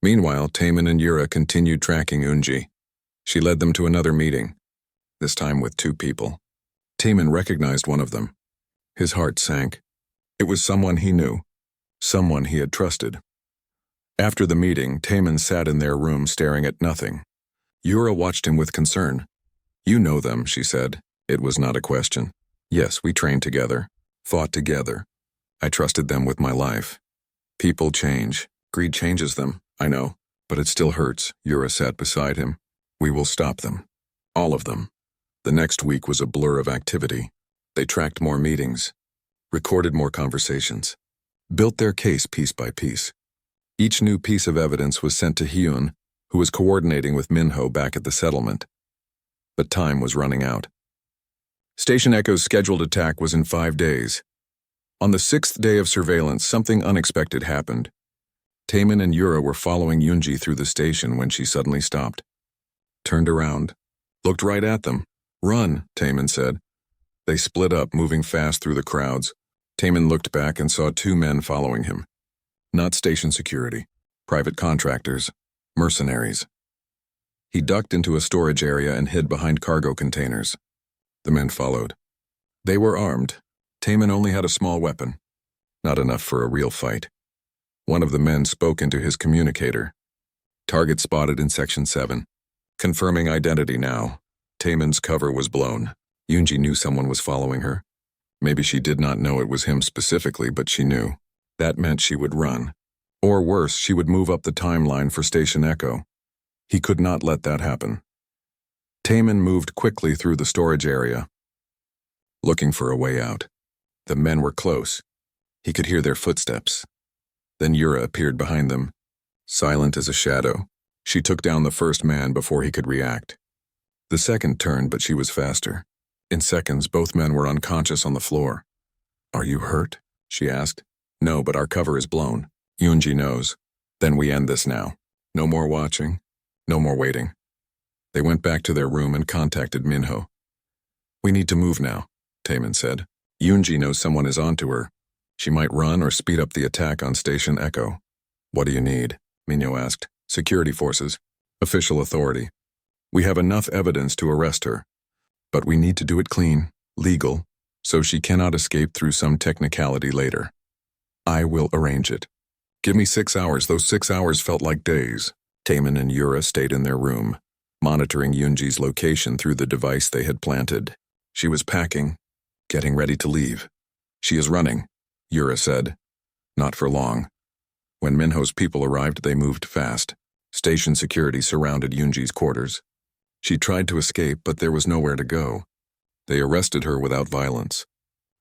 Meanwhile, Taemin and Yura continued tracking Eunji. She led them to another meeting, this time with 2 people. Taemin recognized one of them. His heart sank. It was someone he knew, someone he had trusted. After the meeting, Taemin sat in their room staring at nothing. Yura watched him with concern. You know them, she said. It was not a question. Yes, we trained together, fought together. I trusted them with my life. People change. Greed changes them, I know, but it still hurts. Yura sat beside him. We will stop them. All of them. The next week was a blur of activity. They tracked more meetings, recorded more conversations, built their case piece by piece. Each new piece of evidence was sent to Hyun, who was coordinating with Minho back at the settlement. But time was running out. Station Echo's scheduled attack was in 5 days. On the 6th day of surveillance, something unexpected happened. Taemin and Yura were following Eunji through the station when she suddenly stopped. Turned around, looked right at them. Run, Taemin said. They split up, moving fast through the crowds. Taemin looked back and saw 2 men following him. Not station security, private contractors, mercenaries. He ducked into a storage area and hid behind cargo containers. The men followed. They were armed. Taemin only had a small weapon. Not enough for a real fight. One of the men spoke into his communicator. Target spotted in Section 7. Confirming identity now. Taemin's cover was blown. Eunji knew someone was following her. Maybe she did not know it was him specifically, but she knew. That meant she would run. Or worse, she would move up the timeline for Station Echo. He could not let that happen. Taemin moved quickly through the storage area, looking for a way out. The men were close. He could hear their footsteps. Then Yura appeared behind them, silent as a shadow. She took down the first man before he could react. The second turned, but she was faster. In seconds, both men were unconscious on the floor. Are you hurt? She asked. No, but our cover is blown. Eunji knows. Then we end this now. No more watching. No more waiting. They went back to their room and contacted Minho. We need to move now, Taemin said. Eunji knows someone is onto her. She might run or speed up the attack on Station Echo. What do you need? Minho asked. Security forces. Official authority. We have enough evidence to arrest her. But we need to do it clean, legal, so she cannot escape through some technicality later. I will arrange it. Give me 6 hours. Those 6 hours felt like days. Taemin and Yura stayed in their room, monitoring Eunji's location through the device they had planted. She was packing, getting ready to leave. She is running, Yura said. Not for long. When Minho's people arrived, they moved fast. Station security surrounded Eunji's quarters. She tried to escape, but there was nowhere to go. They arrested her without violence.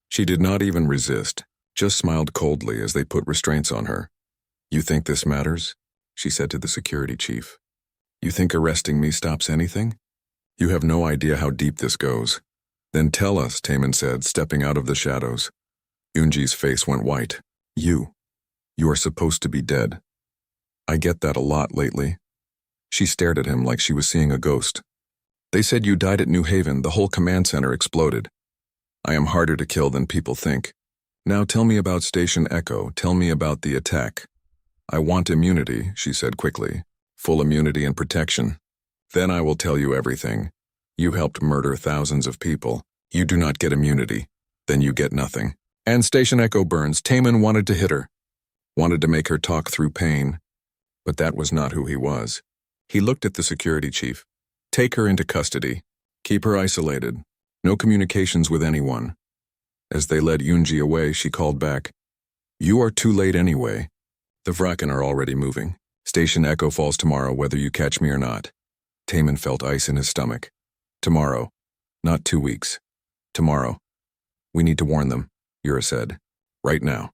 She did not even resist, just smiled coldly as they put restraints on her. You think this matters? She said to the security chief. You think arresting me stops anything? You have no idea how deep this goes. Then tell us, Taemin said, stepping out of the shadows. Eunji's face went white. You are supposed to be dead. I get that a lot lately. She stared at him like she was seeing a ghost. They said you died at New Haven. The whole command center exploded. I am harder to kill than people think. Now tell me about Station Echo. Tell me about the attack. I want immunity, she said quickly. Full immunity and protection. Then I will tell you everything. You helped murder thousands of people. You do not get immunity. Then you get nothing. And Station Echo burns. Taman wanted to hit her, wanted to make her talk through pain, but that was not who he was. He looked at the security chief. Take her into custody. Keep her isolated. No communications with anyone. As they led Yunji away, she called back. You are too late anyway. The Vraken are already moving. Station Echo falls tomorrow, whether you catch me or not. Taman felt ice in his stomach. Tomorrow. Not 2 weeks. Tomorrow. We need to warn them, Yura said. Right now.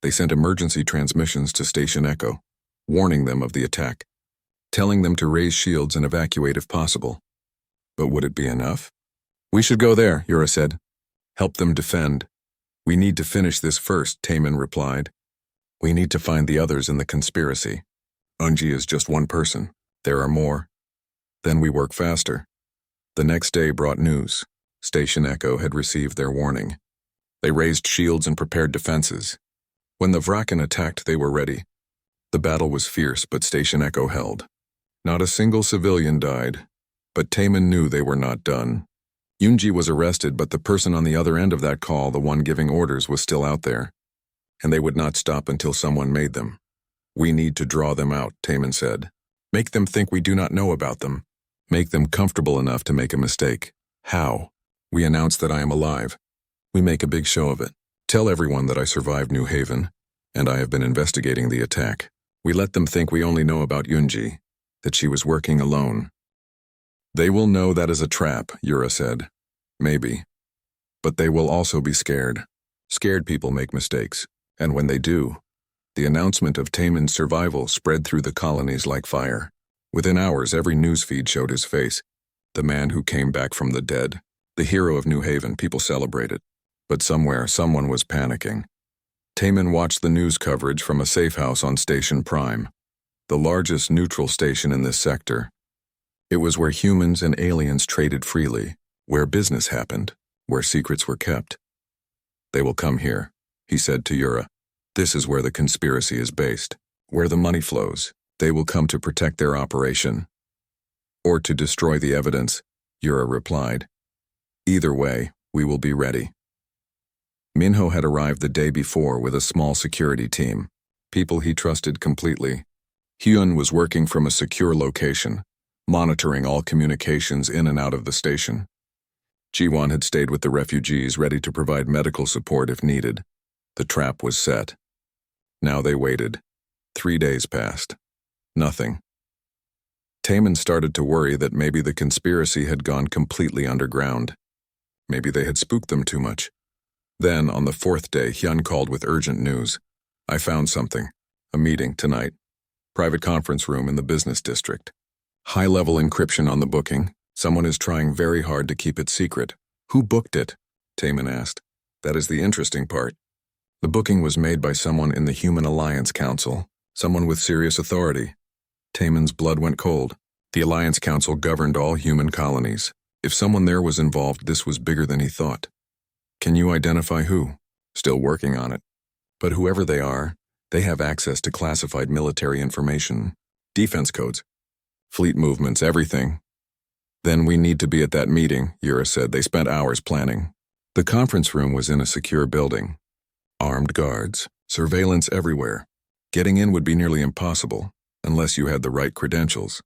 They sent emergency transmissions to Station Echo, warning them of the attack, telling them to raise shields and evacuate if possible. But would it be enough? We should go there, Yura said. Help them defend. We need to finish this first, Taman replied. We need to find the others in the conspiracy. Unji is just one person. There are more. Then we work faster. The next day brought news. Station Echo had received their warning. They raised shields and prepared defenses. When the Vraken attacked, they were ready. The battle was fierce, but Station Echo held. Not a single civilian died, but Taman knew they were not done. Yunji was arrested, but the person on the other end of that call, the one giving orders, was still out there. And they would not stop until someone made them. We need to draw them out, Taman said. Make them think we do not know about them. Make them comfortable enough to make a mistake. How? We announce that I am alive. We make a big show of it. Tell everyone that I survived New Haven, and I have been investigating the attack. We let them think we only know about Yunji, that she was working alone. They will know that is a trap, Yura said. Maybe. But they will also be scared. Scared people make mistakes, and when they do, the announcement of Taman's survival spread through the colonies like fire. Within hours, every newsfeed showed his face. The man who came back from the dead. The hero of New Haven, people celebrated. But somewhere, someone was panicking. Taman watched the news coverage from a safe house on Station Prime, the largest neutral station in this sector. It was where humans and aliens traded freely, where business happened, where secrets were kept. They will come here, he said to Yura. This is where the conspiracy is based, where the money flows. They will come to protect their operation. Or to destroy the evidence, Yura replied. Either way, we will be ready. Minho had arrived the day before with a small security team, people he trusted completely. Hyun was working from a secure location, monitoring all communications in and out of the station. Jiwon had stayed with the refugees, ready to provide medical support if needed. The trap was set. Now they waited. 3 days passed. Nothing. Taman started to worry that maybe the conspiracy had gone completely underground. Maybe they had spooked them too much. Then, on the 4th day, Hyun called with urgent news. I found something. A meeting tonight. Private conference room in the business district. High-level encryption on the booking. Someone is trying very hard to keep it secret. Who booked it? Taman asked. That is the interesting part. The booking was made by someone in the Human Alliance Council, someone with serious authority. Taman's blood went cold. The Alliance Council governed all human colonies. If someone there was involved, this was bigger than he thought. Can you identify who? Still working on it. But whoever they are, they have access to classified military information, defense codes, fleet movements, everything. Then we need to be at that meeting, Yura said. They spent hours planning. The conference room was in a secure building. Armed guards, surveillance everywhere. Getting in would be nearly impossible, unless you had the right credentials.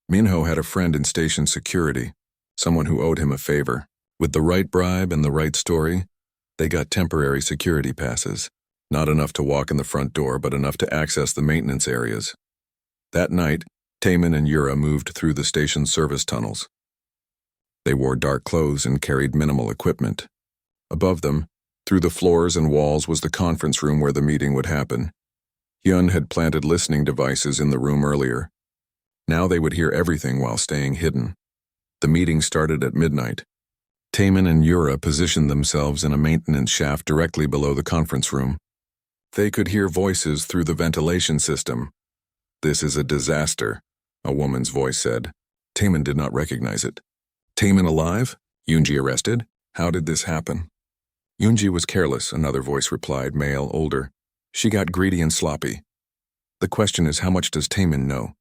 Minho had a friend in station security, someone who owed him a favor. With the right bribe and the right story, they got temporary security passes. Not enough to walk in the front door, but enough to access the maintenance areas. That night, Taman and Yura moved through the station's service tunnels. They wore dark clothes and carried minimal equipment. Above them, through the floors and walls, was the conference room where the meeting would happen. Hyun had planted listening devices in the room earlier. Now they would hear everything while staying hidden. The meeting started at midnight. Taman and Yura positioned themselves in a maintenance shaft directly below the conference room. They could hear voices through the ventilation system. This is a disaster, a woman's voice said. Taman did not recognize it. Taman alive? Yunji arrested? How did this happen? Yunji was careless, another voice replied, male, older. She got greedy and sloppy. The question is, how much does Taman know?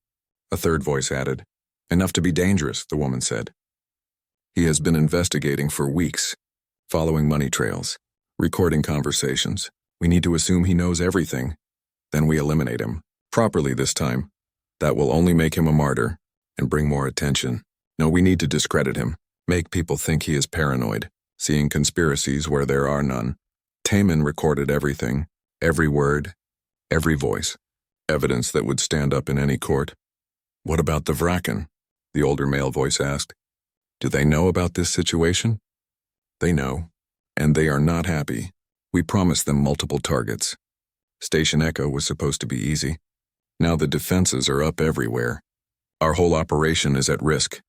A third voice added. Enough to be dangerous, the woman said. He has been investigating for weeks, following money trails, Recording conversations. We need to assume he knows everything. Then we eliminate him. Properly this time. That will only make him a martyr and bring more attention. No, we need to discredit him. Make people think he is paranoid, seeing conspiracies where there are none. Taman recorded everything, every word, every voice. Evidence that would stand up in any court. What about the Vraken? The older male voice asked. Do they know about this situation? They know, and they are not happy. We promised them multiple targets. Station Echo was supposed to be easy. Now the defenses are up everywhere. Our whole operation is at risk.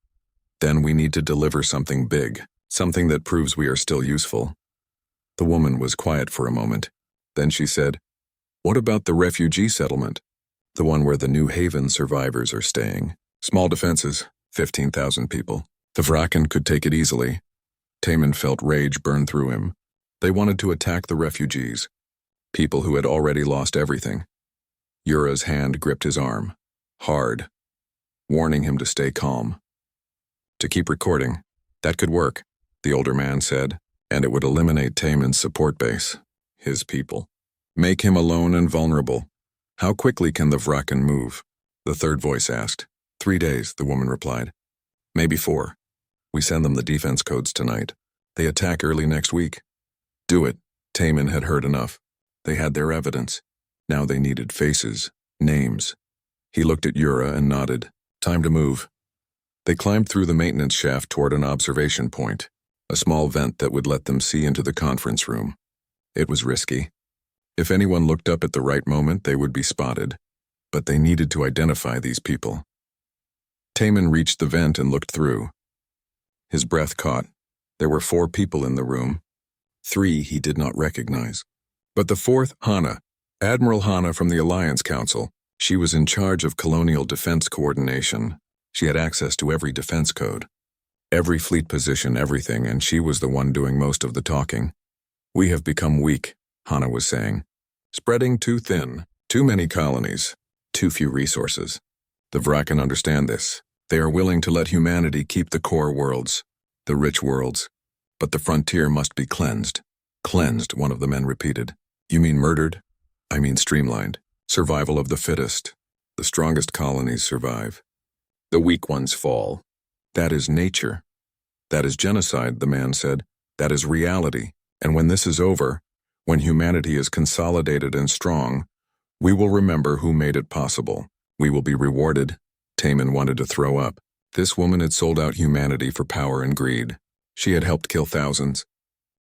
Then we need to deliver something big, something that proves we are still useful. The woman was quiet for a moment. Then she said, What about the refugee settlement? The one where the New Haven survivors are staying. Small defenses, 15,000 people. The Vraken could take it easily. Taman felt rage burn through him. They wanted to attack the refugees, people who had already lost everything. Yura's hand gripped his arm, hard, warning him to stay calm. To keep recording, that could work, the older man said, and it would eliminate Taman's support base, his people. Make him alone and vulnerable. How quickly can the Vraken move? The third voice asked. 3 days, the woman replied. Maybe 4. We send them the defense codes tonight. They attack early next week. Do it. Taman had heard enough. They had their evidence. Now they needed faces, names. He looked at Yura and nodded. Time to move. They climbed through the maintenance shaft toward an observation point, a small vent that would let them see into the conference room. It was risky. If anyone looked up at the right moment, they would be spotted. But they needed to identify these people. Taman reached the vent and looked through. His breath caught. There were 4 people in the room. 3 he did not recognize. But the 4th, Hana, Admiral Hana from the Alliance Council. She was in charge of colonial defense coordination. She had access to every defense code. Every fleet position, everything, and she was the one doing most of the talking. We have become weak, Hana was saying. Spreading too thin, too many colonies, too few resources. The Vraken understand this. They are willing to let humanity keep the core worlds, the rich worlds, but the frontier must be cleansed. Cleansed, one of the men repeated. You mean murdered? I mean streamlined. Survival of the fittest. The strongest colonies survive. The weak ones fall. That is nature. That is genocide, the man said. That is reality. And when this is over, when humanity is consolidated and strong, we will remember who made it possible. We will be rewarded. Taman wanted to throw up. This woman had sold out humanity for power and greed. She had helped kill thousands.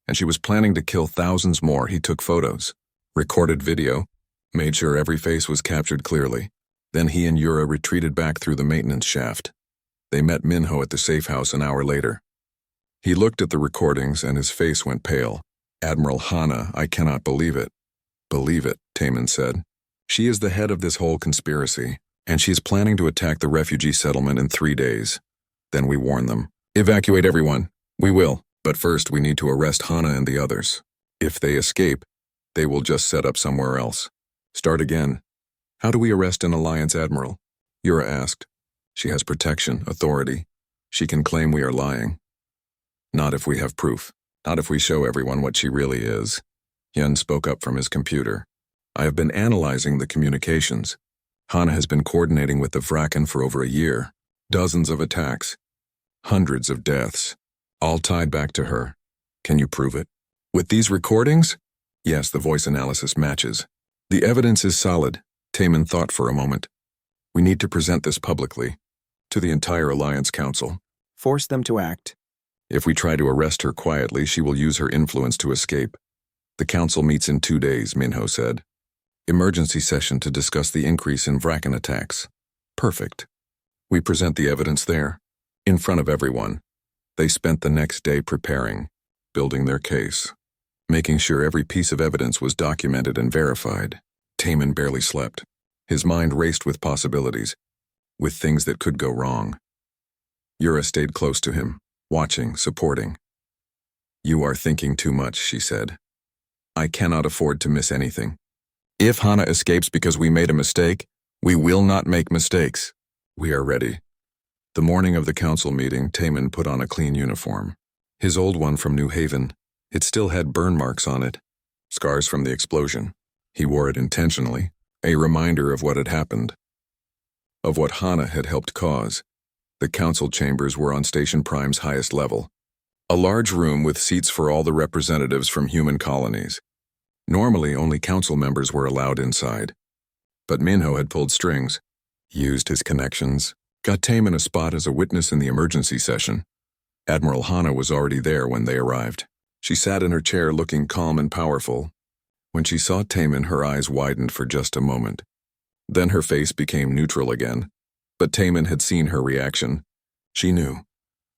And she was planning to kill thousands more. He took photos, recorded video, made sure every face was captured clearly. Then he and Yura retreated back through the maintenance shaft. They met Minho at the safe house an hour later. He looked at the recordings and his face went pale. Admiral Hana, I cannot believe it. Believe it, Taman said. She is the head of this whole conspiracy, and she is planning to attack the refugee settlement in 3 days. Then we warn them. Evacuate everyone. We will, but first we need to arrest Hana and the others. If they escape, they will just set up somewhere else. Start again. How do we arrest an Alliance admiral? Yura asked. She has protection, authority. She can claim we are lying. Not if we have proof. Not if we show everyone what she really is. Yen spoke up from his computer. I have been analyzing the communications. Hana has been coordinating with the Vraken for over a year. Dozens of attacks. Hundreds of deaths. All tied back to her. Can you prove it? With these recordings? Yes, the voice analysis matches. The evidence is solid. Taman thought for a moment. We need to present this publicly. To the entire Alliance Council. Force them to act. If we try to arrest her quietly, she will use her influence to escape. The council meets in 2 days, Minho said. Emergency session to discuss the increase in Vraken attacks. Perfect. We present the evidence there, in front of everyone. They spent the next day preparing, building their case, making sure every piece of evidence was documented and verified. Taman barely slept. His mind raced with possibilities, with things that could go wrong. Yura stayed close to him, watching, supporting. You are thinking too much, she said. I cannot afford to miss anything. If Hana escapes because we made a mistake, we will not make mistakes. We are ready. The morning of the council meeting, Taman put on a clean uniform. His old one from New Haven, It still had burn marks on it, scars from the explosion. He wore it intentionally, a reminder of what had happened, of what Hana had helped cause. The council chambers were on Station Prime's highest level, a large room with seats for all the representatives from human colonies. Normally, only council members were allowed inside. But Minho had pulled strings, used his connections, got Taemin a spot as a witness in the emergency session. Admiral Hana was already there when they arrived. She sat in her chair looking calm and powerful. When she saw Taemin, her eyes widened for just a moment. Then her face became neutral again. But Taemin had seen her reaction. She knew.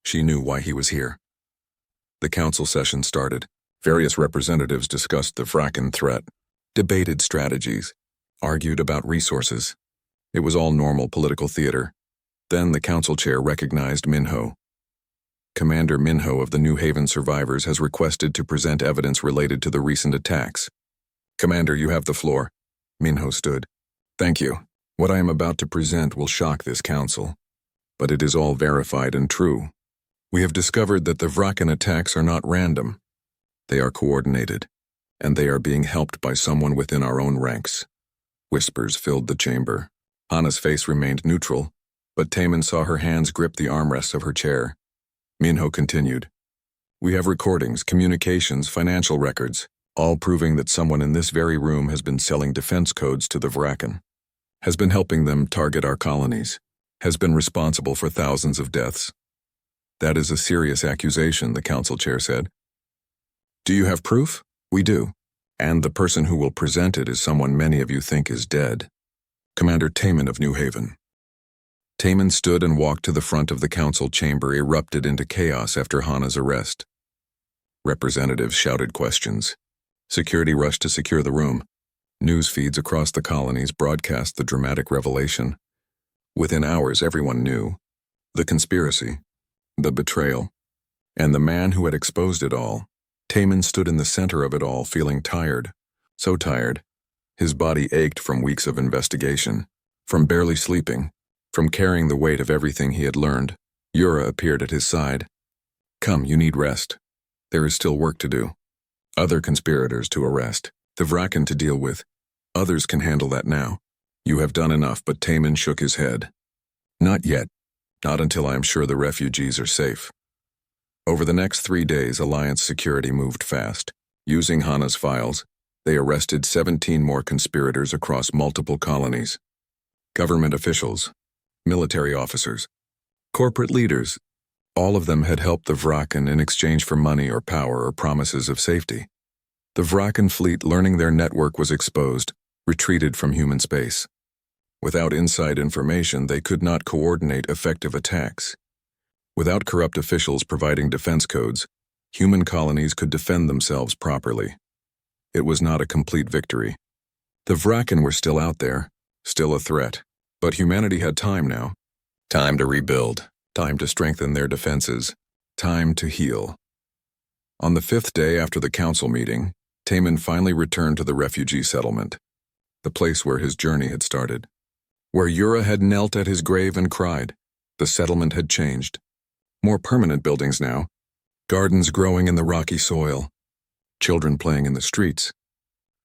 She knew why he was here. The council session started. Various representatives discussed the Vraken threat, debated strategies, argued about resources. It was all normal political theater. Then the council chair recognized Minho. Commander Minho of the New Haven survivors has requested to present evidence related to the recent attacks. Commander, you have the floor. Minho stood. Thank you. What I am about to present will shock this council. But it is all verified and true. We have discovered that the Vraken attacks are not random. They are coordinated, and they are being helped by someone within our own ranks. Whispers filled the chamber. Hana's face remained neutral, but Taemin saw her hands grip the armrests of her chair. Minho continued. We have recordings, communications, financial records, all proving that someone in this very room has been selling defense codes to the Vraken, has been helping them target our colonies, has been responsible for thousands of deaths. That is a serious accusation, the council chair said. Do you have proof? We do. And the person who will present it is someone many of you think is dead. Commander Taemin of New Haven. Taemin stood and walked to the front of the council chamber, erupted into chaos after Hana's arrest. Representatives shouted questions. Security rushed to secure the room. News feeds across the colonies broadcast the dramatic revelation. Within hours, everyone knew. The conspiracy, the betrayal, and the man who had exposed it all. Taemin stood in the center of it all, feeling tired. So tired. His body ached from weeks of investigation, from barely sleeping, from carrying the weight of everything he had learned. Yura appeared at his side. Come, you need rest. There is still work to do. Other conspirators to arrest. The Vraken to deal with. Others can handle that now. You have done enough, but Taemin shook his head. Not yet. Not until I am sure the refugees are safe. Over the next 3 days, Alliance security moved fast. Using Hana's files, they arrested 17 more conspirators across multiple colonies. Government officials, military officers, corporate leaders, all of them had helped the Vraken in exchange for money or power or promises of safety. The Vraken fleet, learning their network was exposed, retreated from human space. Without inside information, they could not coordinate effective attacks. Without corrupt officials providing defense codes, human colonies could defend themselves properly. It was not a complete victory. The Vraken were still out there, still a threat, but humanity had time now. Time to rebuild, time to strengthen their defenses, time to heal. On the 5th day after the council meeting, Taemin finally returned to the refugee settlement, the place where his journey had started. Where Yura had knelt at his grave and cried, the settlement had changed. More permanent buildings now, gardens growing in the rocky soil, children playing in the streets.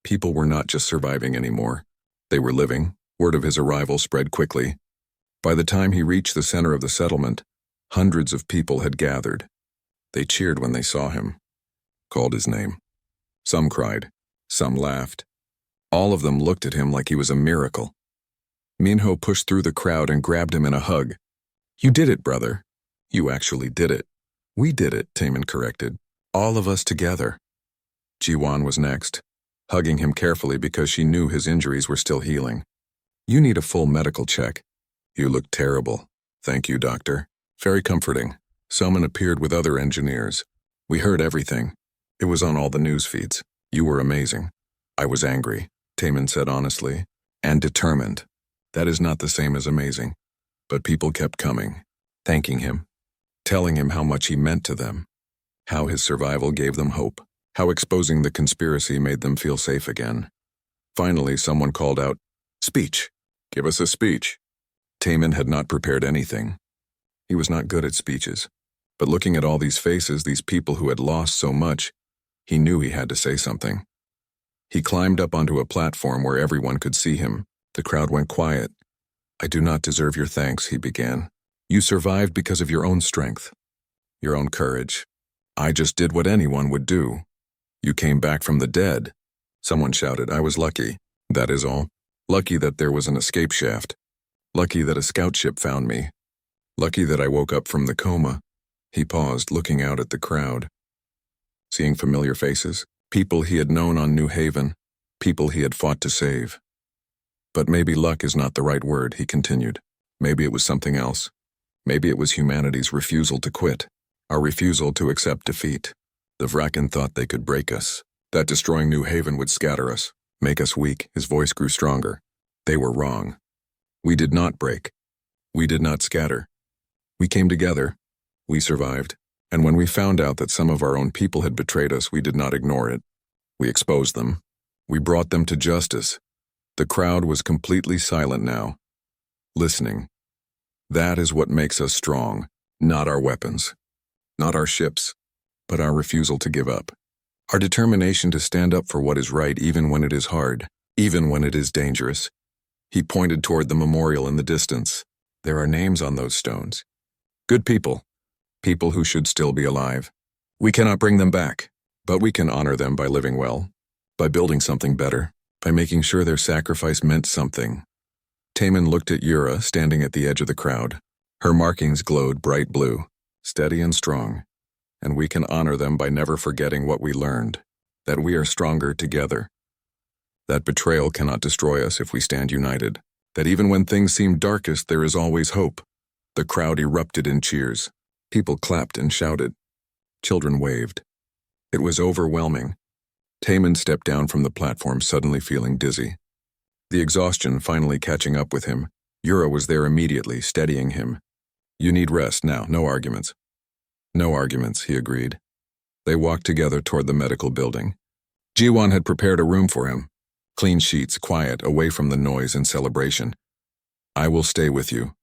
People were not just surviving anymore. They were living. Word of his arrival spread quickly. By the time he reached the center of the settlement, hundreds of people had gathered. They cheered when they saw him, called his name. Some cried, some laughed. All of them looked at him like he was a miracle. Minho pushed through the crowd and grabbed him in a hug. You did it, brother. You actually did it. We did it, Taemin corrected. All of us together. Jiwon was next, hugging him carefully because she knew his injuries were still healing. You need a full medical check. You look terrible. Thank you, doctor. Very comforting. Someone appeared with other engineers. We heard everything. It was on all the news feeds. You were amazing. I was angry, Taemin said honestly, and determined. That is not the same as amazing. But people kept coming, thanking him, telling him how much he meant to them, how his survival gave them hope, how exposing the conspiracy made them feel safe again. Finally, someone called out, Speech. Give us a speech. Taemin had not prepared anything. He was not good at speeches. But looking at all these faces, these people who had lost so much, He knew he had to say something. He climbed up onto a platform where everyone could see him. The crowd went quiet. "I do not deserve your thanks," he began. "You survived because of your own strength, your own courage. I just did what anyone would do. You came back from the dead." Someone shouted, "I was lucky. That is all. Lucky that there was an escape shaft. Lucky that a scout ship found me. Lucky that I woke up from the coma." He paused, looking out at the crowd. Seeing familiar faces, people he had known on New Haven, people he had fought to save. "But maybe luck is not the right word," he continued. "Maybe it was something else. Maybe it was humanity's refusal to quit, our refusal to accept defeat. The Vraken thought they could break us, that destroying New Haven would scatter us, make us weak." His voice grew stronger. "They were wrong. We did not break. We did not scatter. We came together. We survived. And when we found out that some of our own people had betrayed us, we did not ignore it. We exposed them. We brought them to justice." The crowd was completely silent now, listening. "That is what makes us strong, not our weapons, not our ships, but our refusal to give up. Our determination to stand up for what is right even when it is hard, even when it is dangerous." He pointed toward the memorial in the distance. "There are names on those stones. Good people, people who should still be alive. We cannot bring them back, but we can honor them by living well, by building something better, by making sure their sacrifice meant something." Taman looked at Yura standing at the edge of the crowd. Her markings glowed bright blue, steady and strong. "And we can honor them by never forgetting what we learned, that we are stronger together. That betrayal cannot destroy us if we stand united, that even when things seem darkest, there is always hope." The crowd erupted in cheers. People clapped and shouted. Children waved. It was overwhelming. Taman stepped down from the platform, suddenly feeling dizzy. The exhaustion finally catching up with him. Yura was there immediately, steadying him. "You need rest now, no arguments." "No arguments," he agreed. They walked together toward the medical building. Jiwan had prepared a room for him. Clean sheets, quiet, away from the noise and celebration. "I will stay with you,"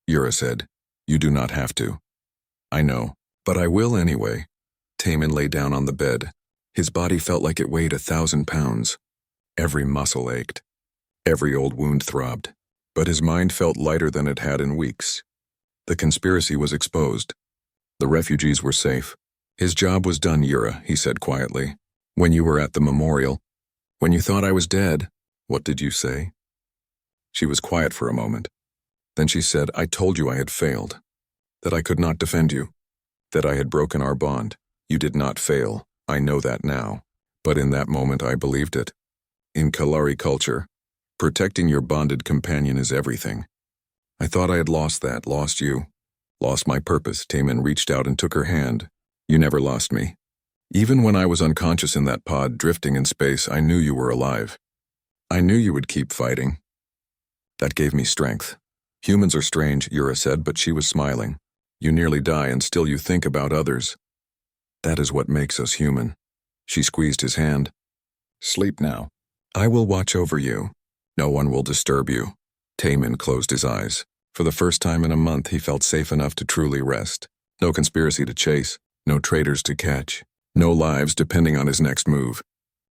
Yura said. "You do not have to." "I know, but I will anyway." Taman lay down on the bed. His body felt like it weighed 1,000 pounds. Every muscle ached. Every old wound throbbed. But his mind felt lighter than it had in weeks. The conspiracy was exposed. The refugees were safe. "His job was done, Yura," he said quietly. "When you were at the memorial, when you thought I was dead, what did you say?" She was quiet for a moment. Then she said, "I told you I had failed, that I could not defend you, that I had broken our bond. You did not fail. I know that now. But in that moment I believed it. In Kalari culture, protecting your bonded companion is everything. I thought I had lost that, lost you, lost my purpose." Taman reached out and took her hand. "You never lost me. Even when I was unconscious in that pod, drifting in space, I knew you were alive. I knew you would keep fighting. That gave me strength." "Humans are strange," Yura said, but she was smiling. "You nearly die and still you think about others. That is what makes us human." She squeezed his hand. "Sleep now. I will watch over you. No one will disturb you." Taman closed his eyes. For the first time in a month, he felt safe enough to truly rest. No conspiracy to chase, no traitors to catch, no lives depending on his next move.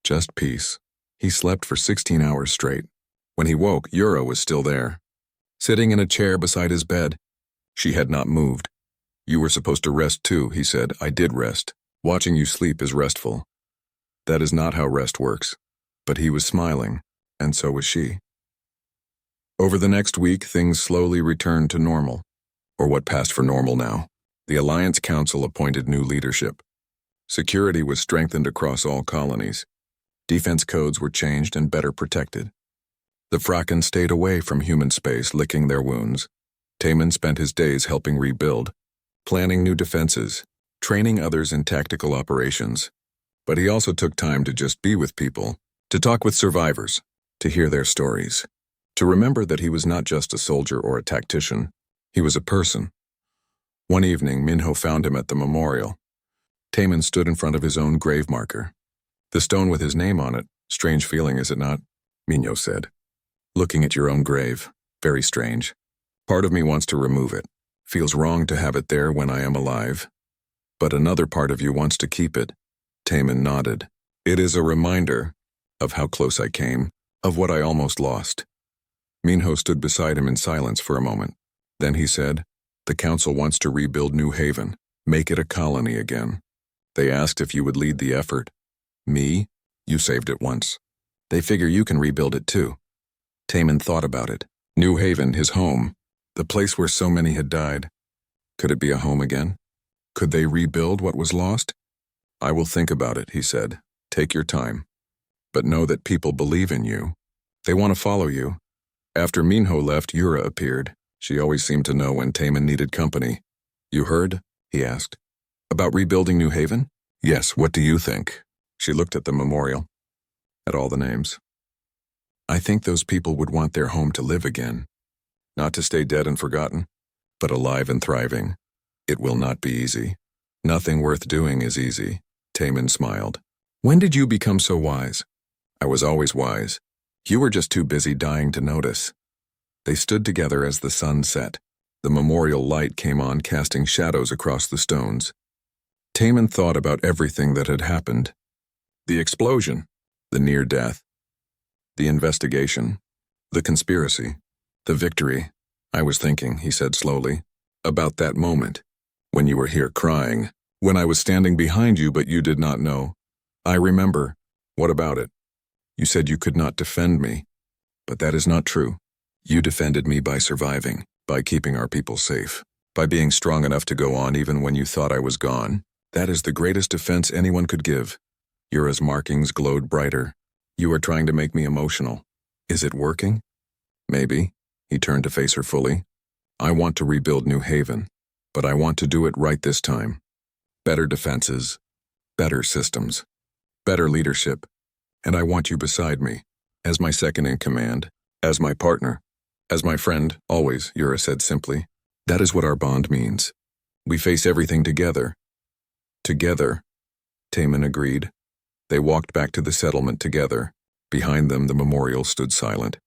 Just peace. He slept for 16 hours straight. When he woke, Yura was still there, sitting in a chair beside his bed. She had not moved. "You were supposed to rest too," he said. "I did rest. Watching you sleep is restful." That is not how rest works. But he was smiling, and so was she. Over the next week, things slowly returned to normal, or what passed for normal now. The Alliance Council appointed new leadership. Security was strengthened across all colonies. Defense codes were changed and better protected. The Fraken stayed away from human space, licking their wounds. Taman spent his days helping rebuild, planning new defenses, training others in tactical operations. But he also took time to just be with people, to talk with survivors, to hear their stories, to remember that he was not just a soldier or a tactician. He was a person. One evening, Minho found him at the memorial. Taman stood in front of his own grave marker. The stone with his name on it. "Strange feeling, is it not?" Minho said. "Looking at your own grave. Very strange. Part of me wants to remove it. Feels wrong to have it there when I am alive. But another part of you wants to keep it." Taman nodded. It is a reminder of how close I came, of what I almost lost. Minho stood beside him in silence for a moment. Then he said, "The council wants to rebuild New Haven, make it a colony again. They asked if you would lead the effort. Me? You saved it once. They figure you can rebuild it too." Taman thought about it. New Haven, his home, the place where so many had died. Could it be a home again? Could they rebuild what was lost? "I will think about it," he said. "Take your time. But know that people believe in you. They want to follow you." After Minho left, Yura appeared. She always seemed to know when Taman needed company. "You heard?" he asked. "About rebuilding New Haven?" "Yes, what do you think?" She looked at the memorial, at all the names. "I think those people would want their home to live again. Not to stay dead and forgotten, but alive and thriving. It will not be easy. Nothing worth doing is easy." Taman smiled. "When did you become so wise?" "I was always wise. You were just too busy dying to notice." They stood together as the sun set. The memorial light came on, casting shadows across the stones. Taman thought about everything that had happened. The explosion, the near death, the investigation, the conspiracy, the victory. "I was thinking," he said slowly, "about that moment, when you were here crying, when I was standing behind you but you did not know. I remember." "What about it?" "You said you could not defend me, but that is not true. You defended me by surviving, by keeping our people safe, by being strong enough to go on even when you thought I was gone. That is the greatest defense anyone could give." Yura's markings glowed brighter. "You are trying to make me emotional. Is it working?" "Maybe." He turned to face her fully. "I want to rebuild New Haven, but I want to do it right this time. Better defenses, better systems, better leadership, and I want you beside me, as my second in command, as my partner, as my friend, always," Yura said simply. "That is what our bond means. We face everything together." "Together," Taman agreed. They walked back to the settlement together. Behind them, the memorial stood silent.